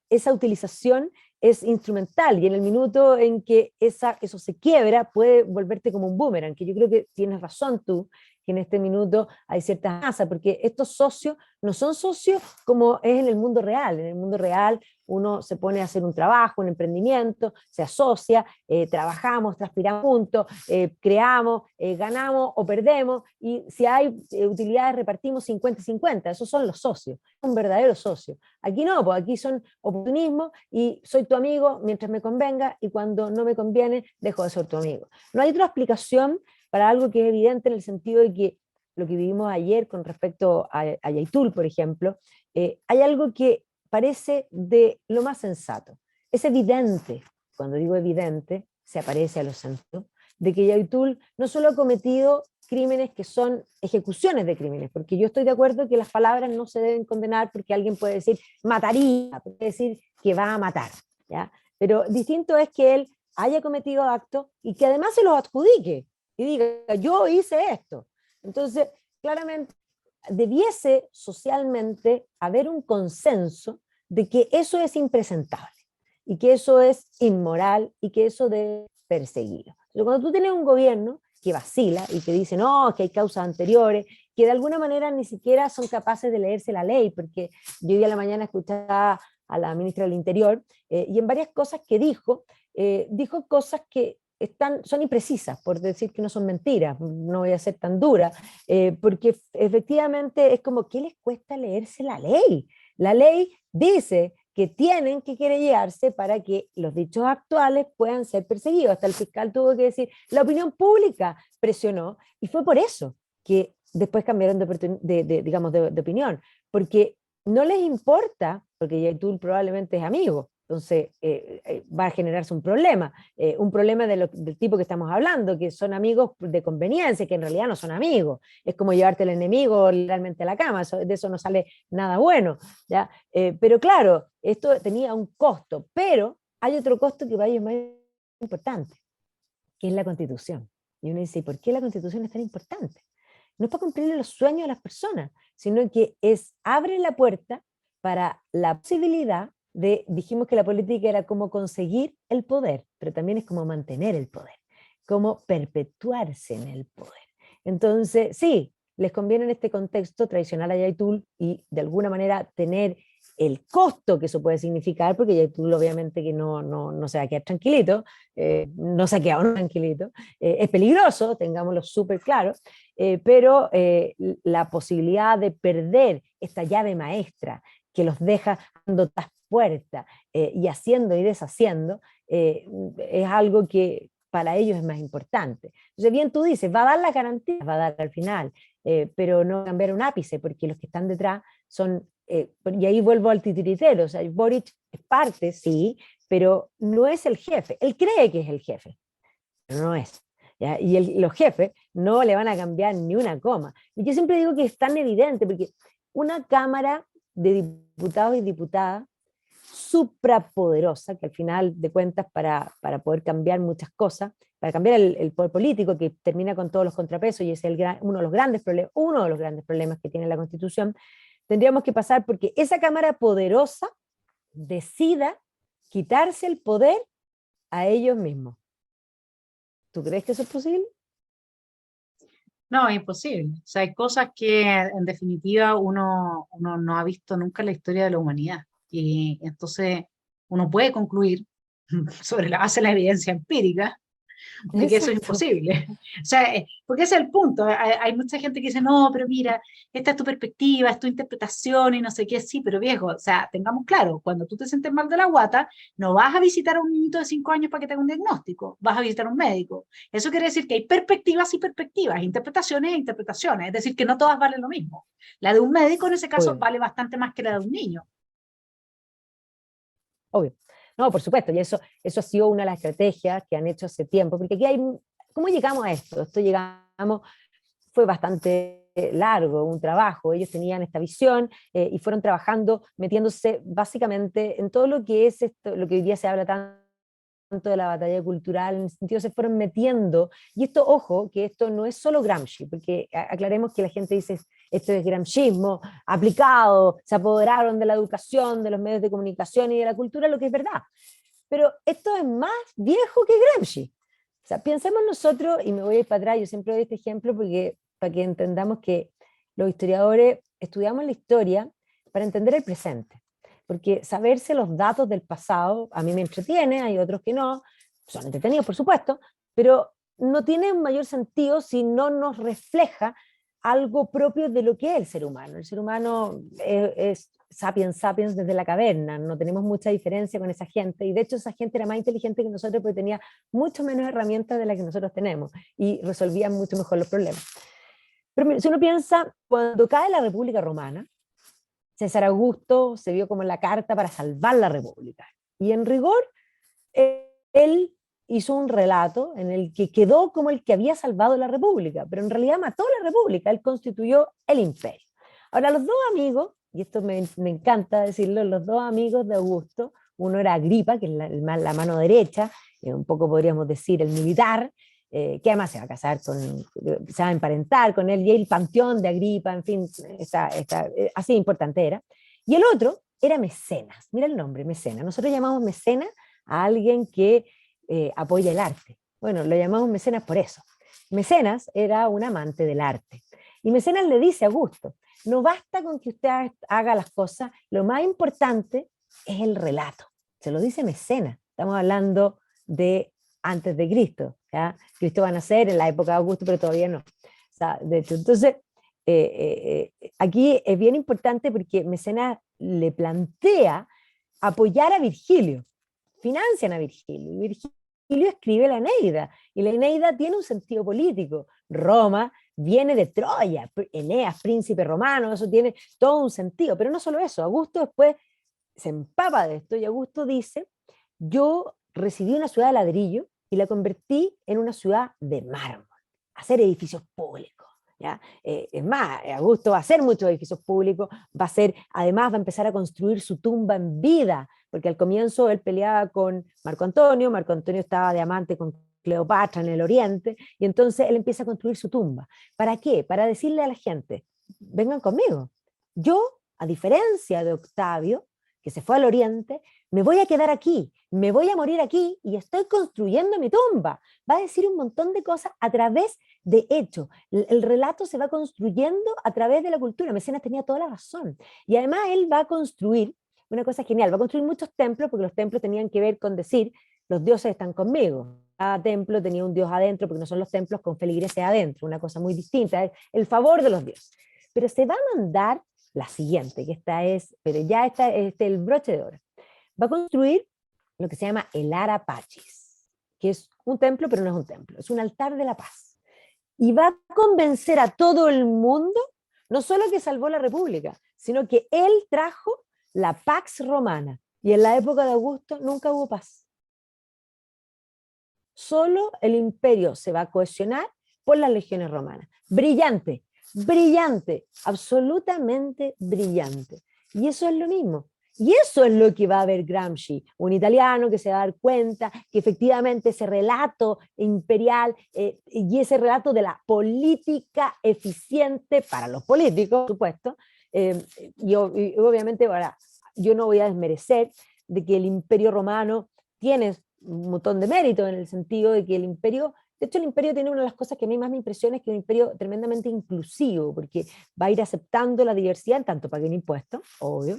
esa utilización es instrumental, y en el minuto en que eso se quiebra puede volverte como un boomerang, que yo creo que tienes razón tú, que en este minuto hay cierta amenaza, porque estos socios no son socios como es en el mundo real. En el mundo real uno se pone a hacer un trabajo, un emprendimiento, se asocia, trabajamos, transpiramos juntos, creamos, ganamos o perdemos, y si hay utilidades repartimos 50-50, esos son los socios, un verdadero socio. Aquí no, pues aquí son oportunismo, y soy tu amigo mientras me convenga, y cuando no me conviene dejo de ser tu amigo. No hay otra explicación para algo que es evidente, en el sentido de que lo que vivimos ayer con respecto a Yaitul, por ejemplo, hay algo que parece de lo más sensato. Es evidente, cuando digo evidente, se aparece a los centros, de que Yaitul no solo ha cometido crímenes que son ejecuciones de crímenes, porque yo estoy de acuerdo que las palabras no se deben condenar, porque alguien puede decir mataría, puede decir que va a matar, ¿ya? Pero distinto es que él haya cometido actos y que además se los adjudique y diga, yo hice esto. Entonces, claramente, debiese socialmente haber un consenso de que eso es impresentable, y que eso es inmoral, y que eso debe perseguirlo. Pero cuando tú tienes un gobierno que vacila y que dice, no, que hay causas anteriores, que de alguna manera ni siquiera son capaces de leerse la ley, porque yo hoy a la mañana escuchaba a la ministra del Interior, y en varias cosas que dijo cosas que son imprecisas, por decir que no son mentiras, no voy a ser tan dura, porque efectivamente es como, ¿qué les cuesta leerse la ley? La ley dice que tienen que querellarse para que los dichos actuales puedan ser perseguidos. Hasta el fiscal tuvo que decir, la opinión pública presionó, y fue por eso que después cambiaron digamos, de opinión, porque no les importa, porque Yaitul probablemente es amigo, entonces va a generarse un problema del tipo que estamos hablando, que son amigos de conveniencia, que en realidad no son amigos, es como llevarte al enemigo literalmente a la cama, de eso no sale nada bueno, ¿ya? Pero claro, esto tenía un costo, pero hay otro costo que para ellos es más importante, que es la Constitución. Y uno dice, ¿por qué la Constitución es tan importante? No es para cumplirle los sueños a las personas, sino que abre la puerta para la posibilidad dijimos que la política era como conseguir el poder, pero también es como mantener el poder, como perpetuarse en el poder. Entonces, sí, les conviene en este contexto traicionar a Yaitul y de alguna manera tener el costo que eso puede significar, porque Yaitul obviamente que no se va a quedar tranquilito, no se ha quedado tranquilito, es peligroso, tengámoslo súper claro, pero la posibilidad de perder esta llave maestra que los deja dando tras puerta y haciendo y deshaciendo, es algo que para ellos es más importante. Entonces, bien tú dices, va a dar la garantía, va a dar al final, pero no cambiar un ápice, porque los que están detrás son, y ahí vuelvo al titiritero, o sea, Boric es parte, sí, pero no es el jefe, él cree que es el jefe, pero no es. ¿Ya? Y los jefes no le van a cambiar ni una coma. Y yo siempre digo que es tan evidente, porque una Cámara de Diputados y Diputadas suprapoderosa, que al final de cuentas para poder cambiar muchas cosas, para cambiar el poder político que termina con todos los contrapesos, y es uno de los grandes problemas que tiene la Constitución, tendríamos que pasar porque esa Cámara poderosa decida quitarse el poder a ellos mismos. ¿Tú crees que eso es posible? No, es imposible. O sea, hay cosas que en definitiva uno no ha visto nunca en la historia de la humanidad. Y entonces uno puede concluir sobre la base de la evidencia empírica de que eso es Exacto. imposible. O sea, porque ese es el punto. Hay mucha gente que dice, no, pero mira, esta es tu perspectiva, es tu interpretación y no sé qué, sí, pero viejo, o sea, tengamos claro, cuando tú te sientes mal de la guata, no vas a visitar a un niñito de 5 años para que te haga un diagnóstico, vas a visitar a un médico. Eso quiere decir que hay perspectivas y perspectivas, interpretaciones e interpretaciones, es decir, que no todas valen lo mismo. La de un médico en ese caso Obvio, vale bastante más que la de un niño. obvio. No, por supuesto, y eso ha sido una de las estrategias que han hecho hace tiempo, porque aquí ¿cómo llegamos a esto? Fue bastante largo, un trabajo. Ellos tenían esta visión y fueron trabajando, metiéndose básicamente en todo lo que es esto, lo que hoy día se habla tanto de la batalla cultural, en el sentido se fueron metiendo, y esto, ojo, que esto no es solo Gramsci, porque aclaremos que la gente dice, esto es gramscismo aplicado, se apoderaron de la educación, de los medios de comunicación y de la cultura, lo que es verdad. Pero esto es más viejo que Gramsci. O sea, pensemos nosotros, y me voy a ir para atrás, yo siempre doy este ejemplo porque, para que entendamos que los historiadores estudiamos la historia para entender el presente. Porque saberse los datos del pasado a mí me entretiene, hay otros que no, son entretenidos por supuesto, pero no tiene un mayor sentido si no nos refleja algo propio de lo que es el ser humano. El ser humano es sapiens sapiens desde la caverna, no tenemos mucha diferencia con esa gente, y de hecho esa gente era más inteligente que nosotros porque tenía mucho menos herramientas de las que nosotros tenemos, y resolvían mucho mejor los problemas. Pero si uno piensa, cuando cae la República Romana, César Augusto se vio como la carta para salvar la República, y en rigor, él hizo un relato en el que quedó como el que había salvado la República, pero en realidad mató la República, él constituyó el imperio. Ahora, los dos amigos, y esto me encanta decirlo, los dos amigos de Augusto, uno era Agripa, que es la mano derecha, un poco podríamos decir el militar, que además se va a casar se va a emparentar con él, y el panteón de Agripa, en fin, así importante era. Y el otro era Mecenas, mira el nombre, Mecenas. Nosotros llamamos Mecenas a alguien que apoya el arte. Bueno, lo llamamos Mecenas por eso. Mecenas era un amante del arte. Y Mecenas le dice a Augusto, no basta con que usted haga las cosas, lo más importante es el relato. Se lo dice Mecenas. Estamos hablando de antes de Cristo. ¿Ya? Cristo va a nacer en la época de Augusto, pero todavía no. O sea, de hecho, entonces, aquí es bien importante porque Mecenas le plantea apoyar a Virgilio, financian a Virgilio, y Virgilio escribe la Eneida, y la Eneida tiene un sentido político. Roma viene de Troya, Eneas, príncipe romano, eso tiene todo un sentido, pero no solo eso, Augusto después se empapa de esto, y Augusto dice, yo recibí una ciudad de ladrillo y la convertí en una ciudad de mármol, hacer edificios públicos. ¿Ya? Es más, Augusto va a hacer muchos edificios públicos, además va a empezar a construir su tumba en vida, porque al comienzo él peleaba con Marco Antonio estaba de amante con Cleopatra en el Oriente, y entonces él empieza a construir su tumba. ¿Para qué? Para decirle a la gente, vengan conmigo, yo, a diferencia de Octavio, que se fue al Oriente, me voy a quedar aquí, me voy a morir aquí y estoy construyendo mi tumba. Va a decir un montón de cosas a través de hechos. El relato se va construyendo a través de la cultura. Mecenas tenía toda la razón. Y además él va a construir una cosa genial, va a construir muchos templos, porque los templos tenían que ver con decir, los dioses están conmigo. Cada templo tenía un dios adentro, porque no son los templos con feligreses adentro, una cosa muy distinta, es el favor de los dioses. Pero se va a mandar la siguiente, que esta es, pero ya está el broche de oro. Va a construir lo que se llama el Ara Pacis, que es un templo, pero no es un templo, es un altar de la paz. Y va a convencer a todo el mundo, no solo que salvó la República, sino que él trajo la Pax Romana. Y en la época de Augusto nunca hubo paz. Solo el imperio se va a cohesionar por las legiones romanas. Brillante, brillante, absolutamente brillante. Y eso es lo mismo. Y eso es lo que va a ver Gramsci, un italiano que se va a dar cuenta que efectivamente ese relato imperial y ese relato de la política eficiente para los políticos, por supuesto, y obviamente ahora yo no voy a desmerecer de que el imperio romano tiene un montón de mérito en el sentido de que el imperio, de hecho el imperio tiene una de las cosas que a mí más me impresiona, es que es un imperio tremendamente inclusivo, porque va a ir aceptando la diversidad, en tanto paguen impuestos, obvio,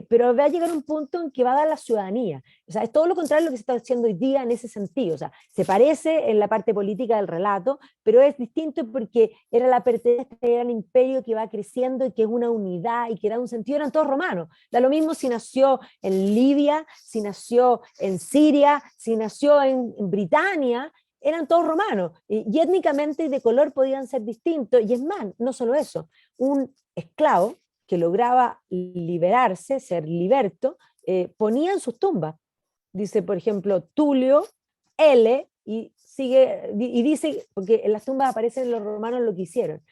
pero va a llegar un punto en que va a dar la ciudadanía. O sea, es todo lo contrario a lo que se está haciendo hoy día en ese sentido. O sea, se parece en la parte política del relato, pero es distinto porque era la pertenencia a este gran imperio que va creciendo y que es una unidad y que da un sentido, eran todos romanos. Da lo mismo si nació en Libia, si nació en Siria, si nació en Britania, eran todos romanos, y étnicamente y de color podían ser distintos, y es más, no solo eso, un esclavo que lograba liberarse, ser liberto, ponía en sus tumbas, dice por ejemplo Tulio, L, y dice, porque en las tumbas aparecen los romanos lo que hicieron,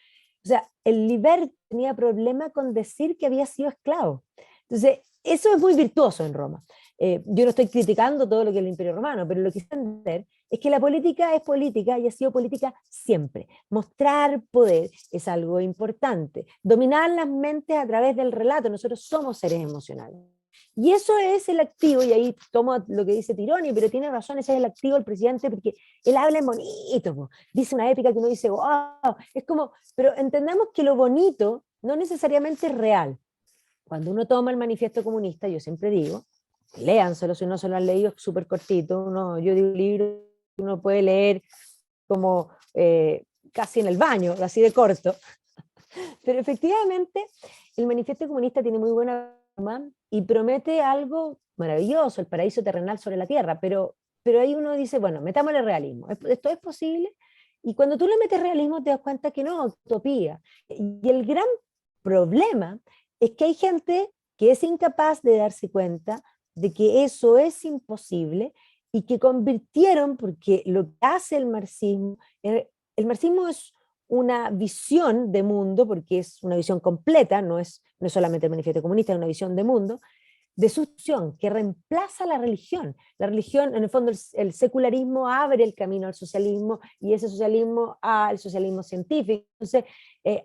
O sea, el Liberto tenía problema con decir que había sido esclavo. Entonces, eso es muy virtuoso en Roma. Yo no estoy criticando todo lo que es el Imperio Romano, pero lo que quiero entender es que la política es política y ha sido política siempre. Mostrar poder es algo importante. Dominar las mentes a través del relato. Nosotros somos seres emocionales. Y eso es el activo, y ahí tomo lo que dice Tironi, pero tiene razón, ese es el activo del presidente, porque él habla en bonito, po. Dice una épica que uno dice, wow, es como, pero entendamos que lo bonito no necesariamente es real. Cuando uno toma el manifiesto comunista, yo siempre digo, léanselo, si no se lo han leído, es súper cortito, yo digo un libro que uno puede leer como casi en el baño, así de corto, pero efectivamente el manifiesto comunista tiene muy buena forma y promete algo maravilloso, el paraíso terrenal sobre la tierra, pero ahí uno dice, bueno, metámosle realismo, ¿esto es posible? Y cuando tú le metes realismo te das cuenta que no, utopía. Y el gran problema es que hay gente que es incapaz de darse cuenta de que eso es imposible y que convirtieron, porque lo que hace el marxismo es una visión de mundo, porque es una visión completa, no es solamente el manifiesto comunista, es una visión de mundo, de sucesión, que reemplaza la religión. La religión, en el fondo, el secularismo abre el camino al socialismo y ese socialismo al socialismo científico. Entonces,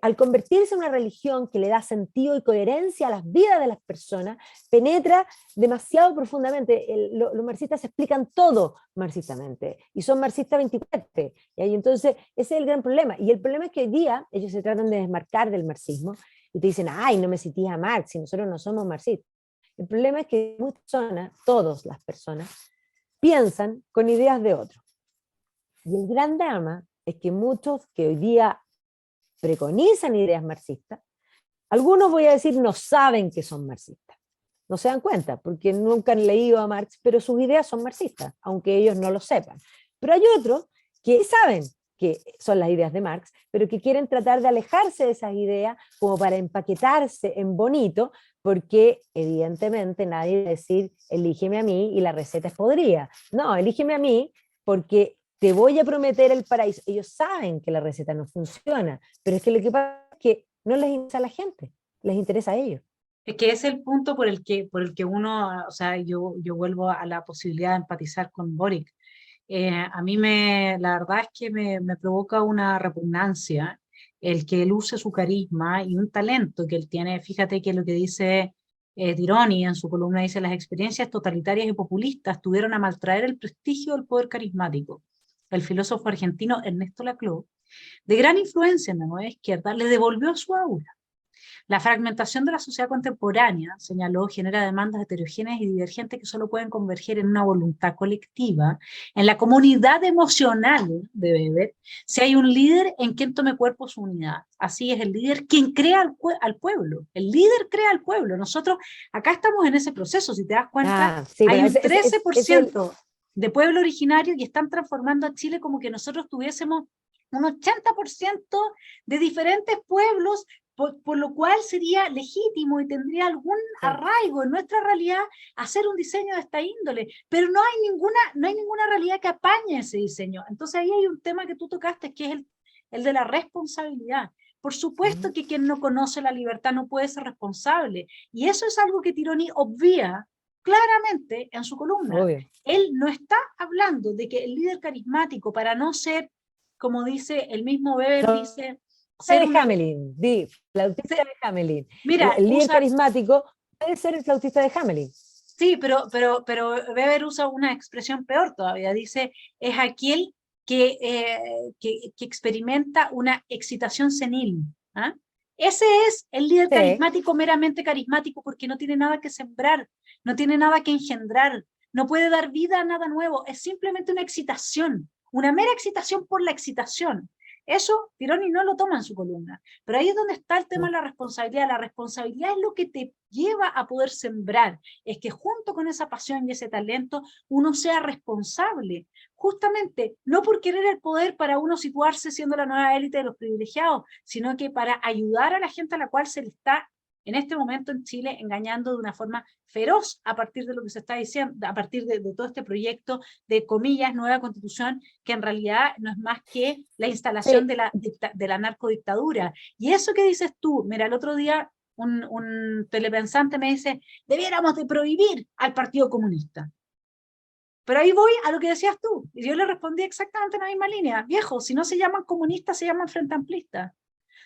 al convertirse en una religión que le da sentido y coherencia a las vidas de las personas, penetra demasiado profundamente. Los marxistas explican todo marxistamente y son marxistas 24. Y ahí, entonces, ese es el gran problema. Y el problema es que hoy día ellos se tratan de desmarcar del marxismo y te dicen, ay, no me citís a Marx, si nosotros no somos marxistas. El problema es que muchas personas, todas las personas, piensan con ideas de otros. Y el gran drama es que muchos que hoy día preconizan ideas marxistas, algunos, voy a decir, no saben que son marxistas. No se dan cuenta, porque nunca han leído a Marx, pero sus ideas son marxistas, aunque ellos no lo sepan. Pero hay otros que saben que son las ideas de Marx, pero que quieren tratar de alejarse de esas ideas como para empaquetarse en bonito, porque evidentemente nadie va a decir, elígeme a mí y la receta es podrida. No, elígeme a mí porque te voy a prometer el paraíso. Ellos saben que la receta no funciona, pero es que lo que pasa es que no les interesa a la gente, les interesa a ellos. Es que es el punto por el que uno, o sea, yo vuelvo a la posibilidad de empatizar con Boric. A mí la verdad es que me provoca una repugnancia el que él use su carisma y un talento que él tiene. Fíjate que lo que dice Tironi en su columna dice, las experiencias totalitarias y populistas tuvieron a maltraer el prestigio del poder carismático. El filósofo argentino Ernesto Laclau, de gran influencia en la nueva izquierda, le devolvió su aura. La fragmentación de la sociedad contemporánea, señaló, genera demandas heterogéneas y divergentes que solo pueden converger en una voluntad colectiva. En la comunidad emocional de Weber, si hay un líder en quien tome cuerpo su unidad. Así es el líder quien crea al pueblo. El líder crea al pueblo. Nosotros acá estamos en ese proceso, si te das cuenta, Sí, hay bueno, un 13% de pueblo originario y están transformando a Chile como que nosotros tuviésemos un 80% de diferentes pueblos, por lo cual sería legítimo y tendría algún arraigo en nuestra realidad hacer un diseño de esta índole, pero no hay ninguna realidad que apañe ese diseño. Entonces ahí hay un tema que tú tocaste, que es el de la responsabilidad. Por supuesto que quien no conoce la libertad no puede ser responsable, y eso es algo que Tironi obvia claramente en su columna. Obvio. Él no está hablando de que el líder carismático, para no ser, como dice el mismo Weber, dice... de Hamelin, flautista de Hamelin. Mira, el líder carismático puede ser el flautista de Hamelin. Sí, pero Weber usa una expresión peor todavía. Dice, es aquel que experimenta una excitación senil. ¿Ah? Ese es el líder carismático, meramente carismático, porque no tiene nada que sembrar, no tiene nada que engendrar, no puede dar vida a nada nuevo. Es simplemente una excitación, una mera excitación por la excitación. Eso Tironi no lo toma en su columna, pero ahí es donde está el tema de la responsabilidad. La responsabilidad es lo que te lleva a poder sembrar, es que junto con esa pasión y ese talento uno sea responsable, justamente no por querer el poder para uno situarse siendo la nueva élite de los privilegiados, sino que para ayudar a la gente a la cual se le está en este momento en Chile engañando de una forma feroz a partir de lo que se está diciendo, a partir de todo este proyecto de comillas, nueva constitución, que en realidad no es más que la instalación Sí, de la narcodictadura. Y eso que dices tú, mira, el otro día un telepensante me dice, debiéramos de prohibir al Partido Comunista. Pero ahí voy a lo que decías tú. Y yo le respondí exactamente en la misma línea. Viejo, si no se llaman comunistas, se llaman frente amplistas.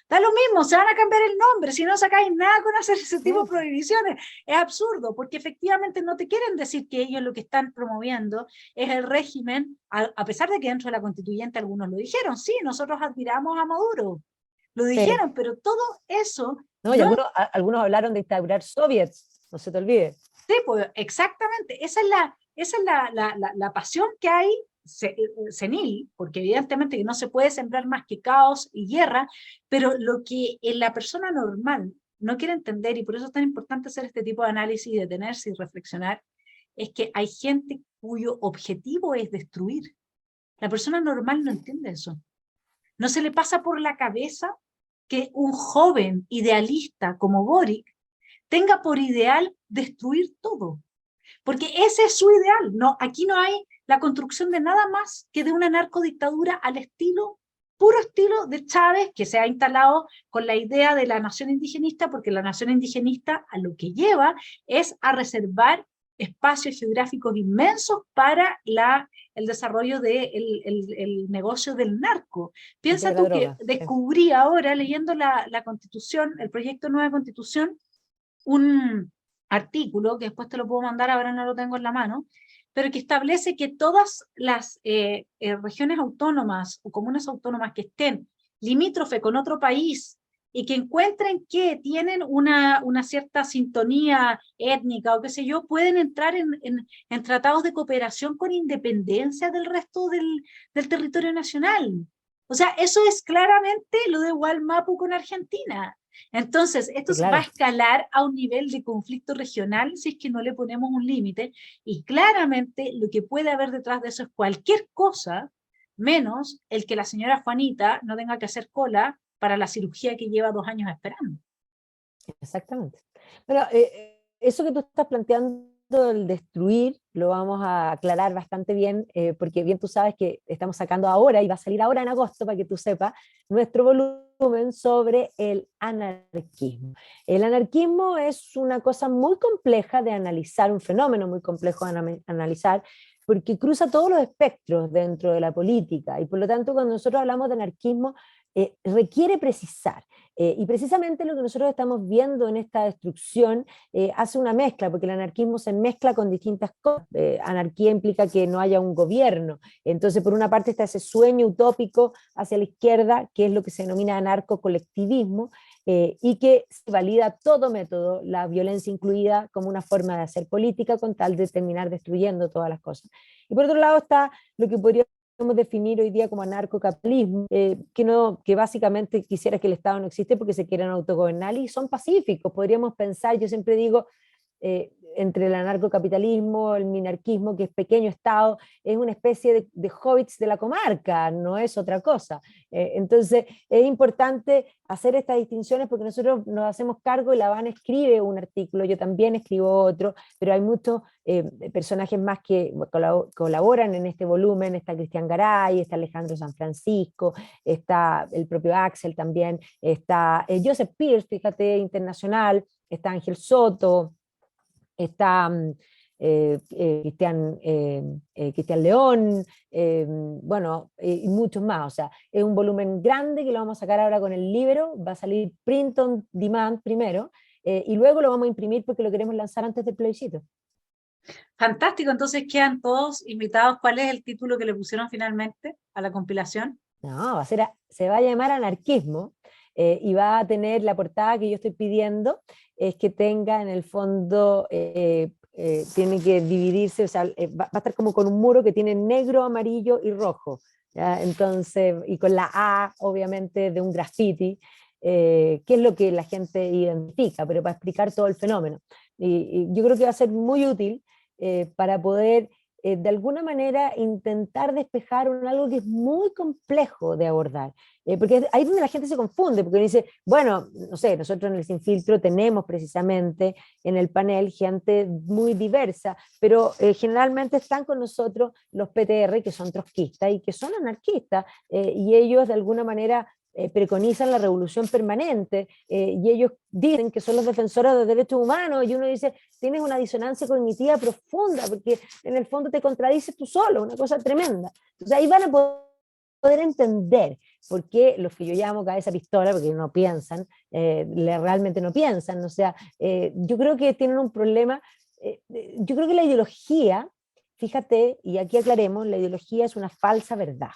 Da lo mismo, se van a cambiar el nombre, si no sacáis nada con hacer ese tipo de sí, prohibiciones. Es absurdo, porque efectivamente no te quieren decir que ellos lo que están promoviendo es el régimen, a pesar de que dentro de la constituyente algunos lo dijeron, sí, nosotros admiramos a Maduro, lo sí. dijeron, pero todo eso No, y no. algunos hablaron de instaurar soviets, no se te olvide. Sí, pues exactamente, esa es la pasión que hay senil, porque evidentemente que no se puede sembrar más que caos y guerra, pero lo que en la persona normal no quiere entender, y por eso es tan importante hacer este tipo de análisis, detenerse y reflexionar, es que hay gente cuyo objetivo es destruir. La persona normal no entiende eso. No se le pasa por la cabeza que un joven idealista como Boric tenga por ideal destruir todo, porque ese es su ideal. No, aquí no hay la construcción de nada más que de una narcodictadura al estilo, puro estilo de Chávez, que se ha instalado con la idea de la nación indigenista, porque la nación indigenista a lo que lleva es a reservar espacios geográficos inmensos para el desarrollo del el negocio del narco. De Piensa la tú que droga. Sí. descubrí ahora, leyendo la constitución, el proyecto de nueva constitución, un artículo, que después te lo puedo mandar, ahora no lo tengo en la mano, pero que establece que todas las regiones autónomas o comunas autónomas que estén limítrofe con otro país y que encuentren que tienen una cierta sintonía étnica o qué sé yo, pueden entrar en tratados de cooperación con independencia del resto del territorio nacional. O sea, eso es claramente lo de Gualmapu con Argentina. Entonces, esto Sí, va a claro. escalar a un nivel de conflicto regional si es que no le ponemos un límite, y claramente lo que puede haber detrás de eso es cualquier cosa menos el que la señora Juanita no tenga que hacer cola para la cirugía que lleva 2 años esperando. Exactamente. Bueno, eso que tú estás planteando, el destruir, lo vamos a aclarar bastante bien, porque bien tú sabes que estamos sacando ahora, y va a salir ahora en agosto, para que tú sepas, nuestro volumen sobre el anarquismo. El anarquismo es una cosa muy compleja de analizar, un fenómeno muy complejo de analizar, porque cruza todos los espectros dentro de la política, y por lo tanto cuando nosotros hablamos de anarquismo, requiere precisar. Y precisamente lo que nosotros estamos viendo en esta destrucción hace una mezcla, porque el anarquismo se mezcla con distintas cosas. Anarquía implica que no haya un gobierno. Entonces, por una parte está ese sueño utópico hacia la izquierda, que es lo que se denomina anarcocolectivismo, y que se valida todo método, la violencia incluida, como una forma de hacer política con tal de terminar destruyendo todas las cosas. Y por otro lado está lo que podríamos definir hoy día como anarcocapitalismo, que básicamente quisiera que el Estado no existe porque se quieren autogobernar y son pacíficos. Podríamos pensar, yo siempre digo, entre el anarcocapitalismo, el minarquismo, que es pequeño Estado, es una especie de hobbits de la comarca, no es otra cosa. Entonces es importante hacer estas distinciones porque nosotros nos hacemos cargo, y La Habana escribe un artículo, yo también escribo otro, pero hay muchos personajes más que colaboran en este volumen. Está Cristian Garay, está Alejandro San Francisco, está el propio Axel también, está Joseph Pierce, fíjate, internacional, está Ángel Soto, está Cristian León, bueno, y muchos más. O sea, es un volumen grande que lo vamos a sacar ahora con el libro, va a salir print on demand primero, y luego lo vamos a imprimir porque lo queremos lanzar antes del plebiscito. Fantástico, entonces quedan todos invitados. ¿Cuál es el título que le pusieron finalmente a la compilación? No, se va a llamar Anarquismo, y va a tener la portada que yo estoy pidiendo, es que tenga en el fondo, tiene que dividirse, o sea, va a estar como con un muro que tiene negro, amarillo y rojo, ¿ya? Entonces, y con la A, obviamente, de un graffiti, que es lo que la gente identifica, pero para explicar todo el fenómeno. Y yo creo que va a ser muy útil para poder de alguna manera intentar despejar algo que es muy complejo de abordar. Porque es ahí donde la gente se confunde, porque dice, bueno, no sé, nosotros en el Sin Filtro tenemos precisamente en el panel gente muy diversa, pero generalmente están con nosotros los PTR, que son trotskistas y que son anarquistas, y ellos de alguna manera preconizan la revolución permanente, y ellos dicen que son los defensores de los derechos humanos, y uno dice, tienes una disonancia cognitiva profunda, porque en el fondo te contradices tú solo, una cosa tremenda. Entonces ahí van a poder entender por qué los que yo llamo cabeza pistola, porque no piensan, realmente no piensan, o sea, yo creo que tienen un problema, yo creo que la ideología, fíjate, y aquí aclaremos, la ideología es una falsa verdad,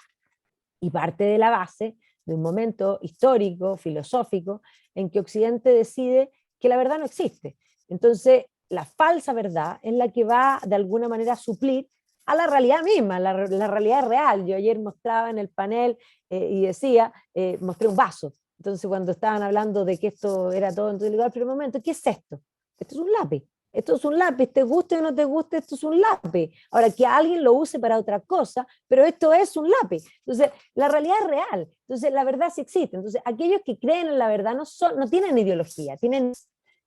y parte de la base de un momento histórico, filosófico, en que Occidente decide que la verdad no existe. Entonces, la falsa verdad es la que va de alguna manera a suplir a la realidad misma, la realidad real. Yo ayer mostraba en el panel y decía, mostré un vaso. Entonces, cuando estaban hablando de que esto era todo en todo lugar, pero un momento, ¿qué es esto? Esto es un lápiz. Esto es un lápiz, te guste o no te guste, esto es un lápiz. Ahora, que alguien lo use para otra cosa, pero esto es un lápiz. Entonces, la realidad es real. Entonces, la verdad sí existe. Entonces, aquellos que creen en la verdad no tienen ideología, tienen,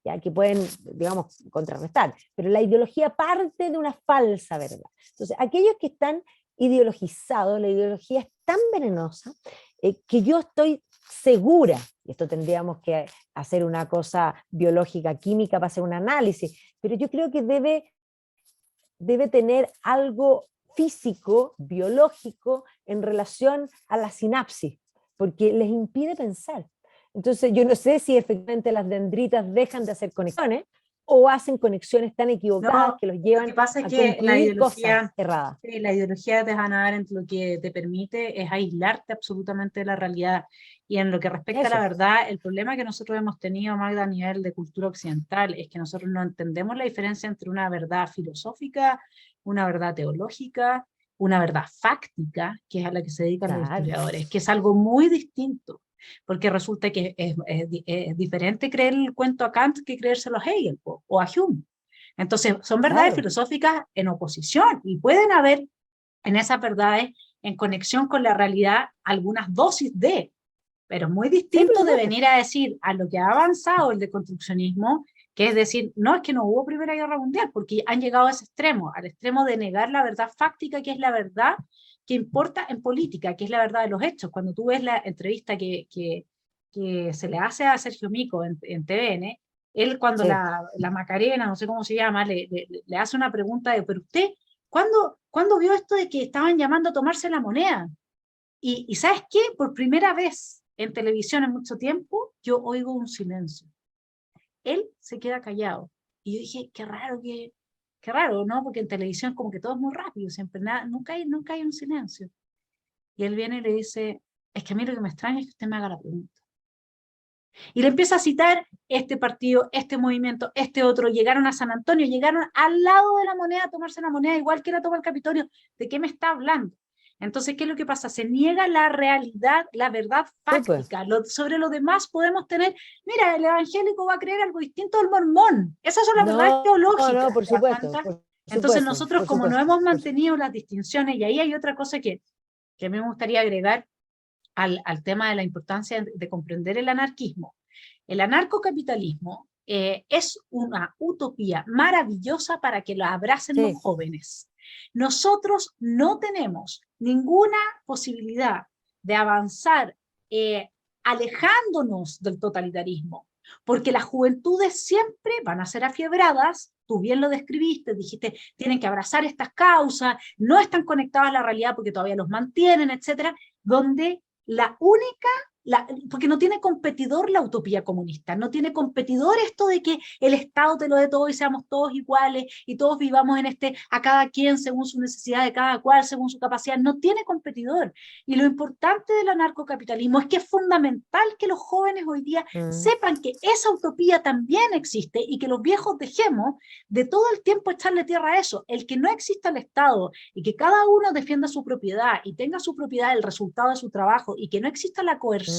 ya que pueden, digamos, contrarrestar, pero la ideología parte de una falsa verdad. Entonces, aquellos que están ideologizados, la ideología es tan venenosa que yo estoy segura, y esto tendríamos que hacer una cosa biológica, química para hacer un análisis, pero yo creo que debe tener algo físico, biológico, en relación a la sinapsis, porque les impide pensar. Entonces yo no sé si efectivamente las dendritas dejan de hacer conexiones o hacen conexiones tan equivocadas No, que los lo que llevan pasa es a que concluir cosas erradas. la ideología de Hannah Arendt lo que te permite es aislarte absolutamente de la realidad. Y en lo que respecta a la Eso, verdad, el problema que nosotros hemos tenido, Magda, a nivel de cultura occidental, es que nosotros no entendemos la diferencia entre una verdad filosófica, una verdad teológica, una verdad fáctica, que es a la que se dedican los claro, historiadores, que es algo muy distinto. Porque resulta que es diferente creer el cuento a Kant que creérselo a Hegel o a Hume. Entonces, son verdades claro. filosóficas en oposición y pueden haber en esas verdades, en conexión con la realidad, algunas dosis de, pero es muy Sí, por distinto de supuesto. venir a decir a lo que ha avanzado el deconstruccionismo, que es decir, no es que no hubo Primera Guerra Mundial, porque han llegado a ese extremo, al extremo de negar la verdad fáctica, que es la verdad que importa en política, que es la verdad de los hechos. Cuando tú ves la entrevista que se le hace a Sergio Mico en TVN, él cuando Sí. la Macarena, no sé cómo se llama, le hace una pregunta de, pero usted, ¿cuándo vio esto de que estaban llamando a tomarse la moneda? Y ¿sabes qué? Por primera vez en televisión en mucho tiempo, yo oigo un silencio. Él se queda callado. Y yo dije, qué raro, ¿no? Porque en televisión como que todo es muy rápido, siempre nada, nunca hay un silencio. Y él viene y le dice, es que a mí lo que me extraña es que usted me haga la pregunta. Y le empieza a citar este partido, este movimiento, este otro, llegaron a San Antonio, llegaron al lado de la moneda a tomarse la moneda, igual que la toma el Capitolio. ¿De qué me está hablando? Entonces, ¿qué es lo que pasa? Se niega la realidad, la verdad Sí, pues. fáctica. Sobre lo demás podemos tener, mira, el evangélico va a creer algo distinto al mormón. Esas son las verdades No, teológicas, no, por ¿te das supuesto, cuenta? Entonces nosotros, por como no supuesto, hemos mantenido las distinciones, y ahí hay otra cosa que a mí me gustaría agregar al tema de la importancia de comprender el anarquismo. El anarcocapitalismo es una utopía maravillosa para que la abracen los sí, jóvenes. Nosotros no tenemos ninguna posibilidad de avanzar alejándonos del totalitarismo, porque las juventudes siempre van a ser afiebradas. Tú bien lo describiste, dijiste, tienen que abrazar estas causas, no están conectadas a la realidad porque todavía los mantienen, etcétera, donde la única porque no tiene competidor la utopía comunista, no tiene competidor esto de que el Estado te lo dé todo y seamos todos iguales y todos vivamos en a cada quien según su necesidad, de cada cual según su capacidad, no tiene competidor. Y lo importante del anarcocapitalismo es que es fundamental que los jóvenes hoy día mm, sepan que esa utopía también existe y que los viejos dejemos de todo el tiempo echarle tierra a eso. El que no exista el Estado y que cada uno defienda su propiedad y tenga su propiedad el resultado de su trabajo y que no exista la mm, coerción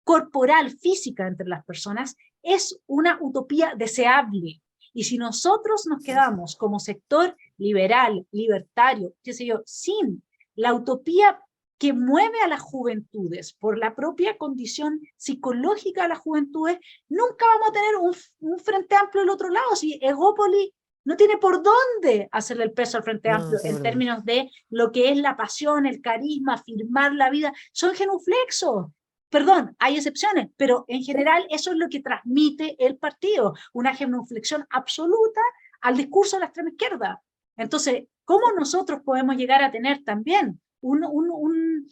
corporal, física entre las personas, es una utopía deseable. Y si nosotros nos quedamos como sector liberal, libertario, qué sé yo, sin la utopía que mueve a las juventudes por la propia condición psicológica de las juventudes, nunca vamos a tener un Frente Amplio del otro lado. Si Egópolis no tiene por dónde hacerle el peso al Frente Amplio en términos de lo que es la pasión, el carisma, firmar la vida, son genuflexos. Perdón, hay excepciones, pero en general eso es lo que transmite el partido, una genuflexión absoluta al discurso de la extrema izquierda. Entonces, ¿cómo nosotros podemos llegar a tener también un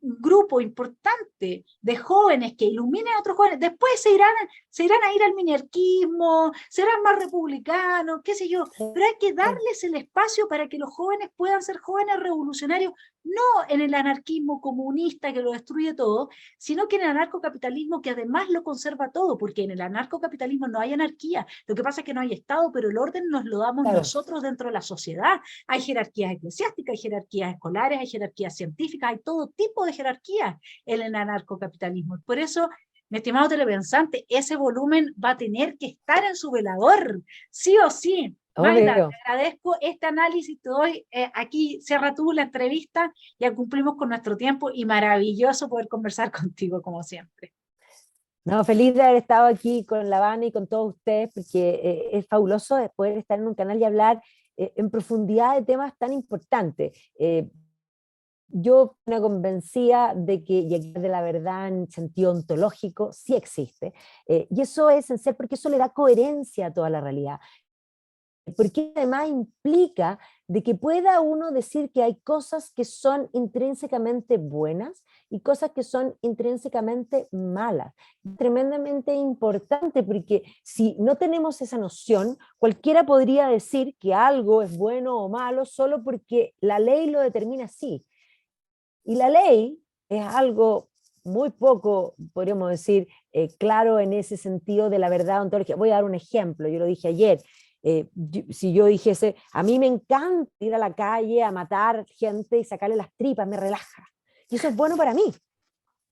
grupo importante de jóvenes que iluminen a otros jóvenes? Después se irán a ir al minarquismo, serán más republicanos, qué sé yo, pero hay que darles el espacio para que los jóvenes puedan ser jóvenes revolucionarios, no en el anarquismo comunista que lo destruye todo, sino que en el anarcocapitalismo que además lo conserva todo, porque en el anarcocapitalismo no hay anarquía, lo que pasa es que no hay Estado, pero el orden nos lo damos nosotros dentro de la sociedad. Hay jerarquías eclesiásticas, hay jerarquías escolares, hay jerarquías científicas, hay todo tipo de jerarquías en el anarcocapitalismo. Por eso, mi estimado telepensante, ese volumen va a tener que estar en su velador, sí o sí. Magda, te agradezco este análisis, te doy, aquí cierra tú la entrevista, ya cumplimos con nuestro tiempo y maravilloso poder conversar contigo como siempre. No, feliz de haber estado aquí con la Vane y con todos ustedes, porque es fabuloso poder estar en un canal y hablar en profundidad de temas tan importantes. Yo me convencía de que llegar de la verdad en sentido ontológico sí existe, y eso es esencial porque eso le da coherencia a toda la realidad. Porque además implica de que pueda uno decir que hay cosas que son intrínsecamente buenas y cosas que son intrínsecamente malas. Tremendamente importante, porque si no tenemos esa noción, cualquiera podría decir que algo es bueno o malo solo porque la ley lo determina así. Y la ley es algo muy poco, podríamos decir, claro en ese sentido de la verdad ontológica. Voy a dar un ejemplo, yo lo dije ayer. Si yo dijese, a mí me encanta ir a la calle a matar gente y sacarle las tripas, me relaja. Y eso es bueno para mí.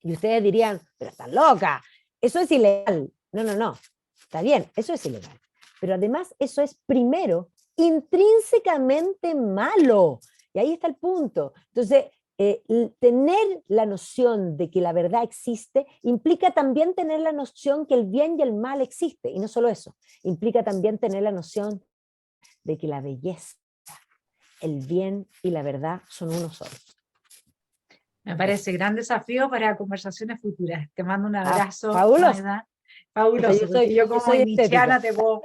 Y ustedes dirían, pero estás loca, eso es ilegal. No, no, no, está bien, eso es ilegal. Pero además eso es primero intrínsecamente malo. Y ahí está el punto. Entonces, tener la noción de que la verdad existe implica también tener la noción que el bien y el mal existe, y no solo eso, implica también tener la noción de que la belleza, el bien y la verdad son uno solo. Me parece gran desafío para conversaciones futuras. Te mando un abrazo, fabuloso. Magda. Fabuloso, porque yo como nietzscheana te puedo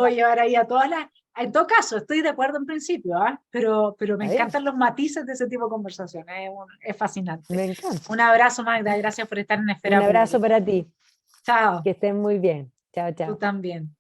llevar ahí a todas las... En todo caso, estoy de acuerdo en principio, pero me encantan los matices de ese tipo de conversaciones, es fascinante. Me encanta. Un abrazo, Magda, gracias por estar en Esfera Un abrazo Pública. para ti. Chao. Que estén muy bien. Chao, chao. Tú también.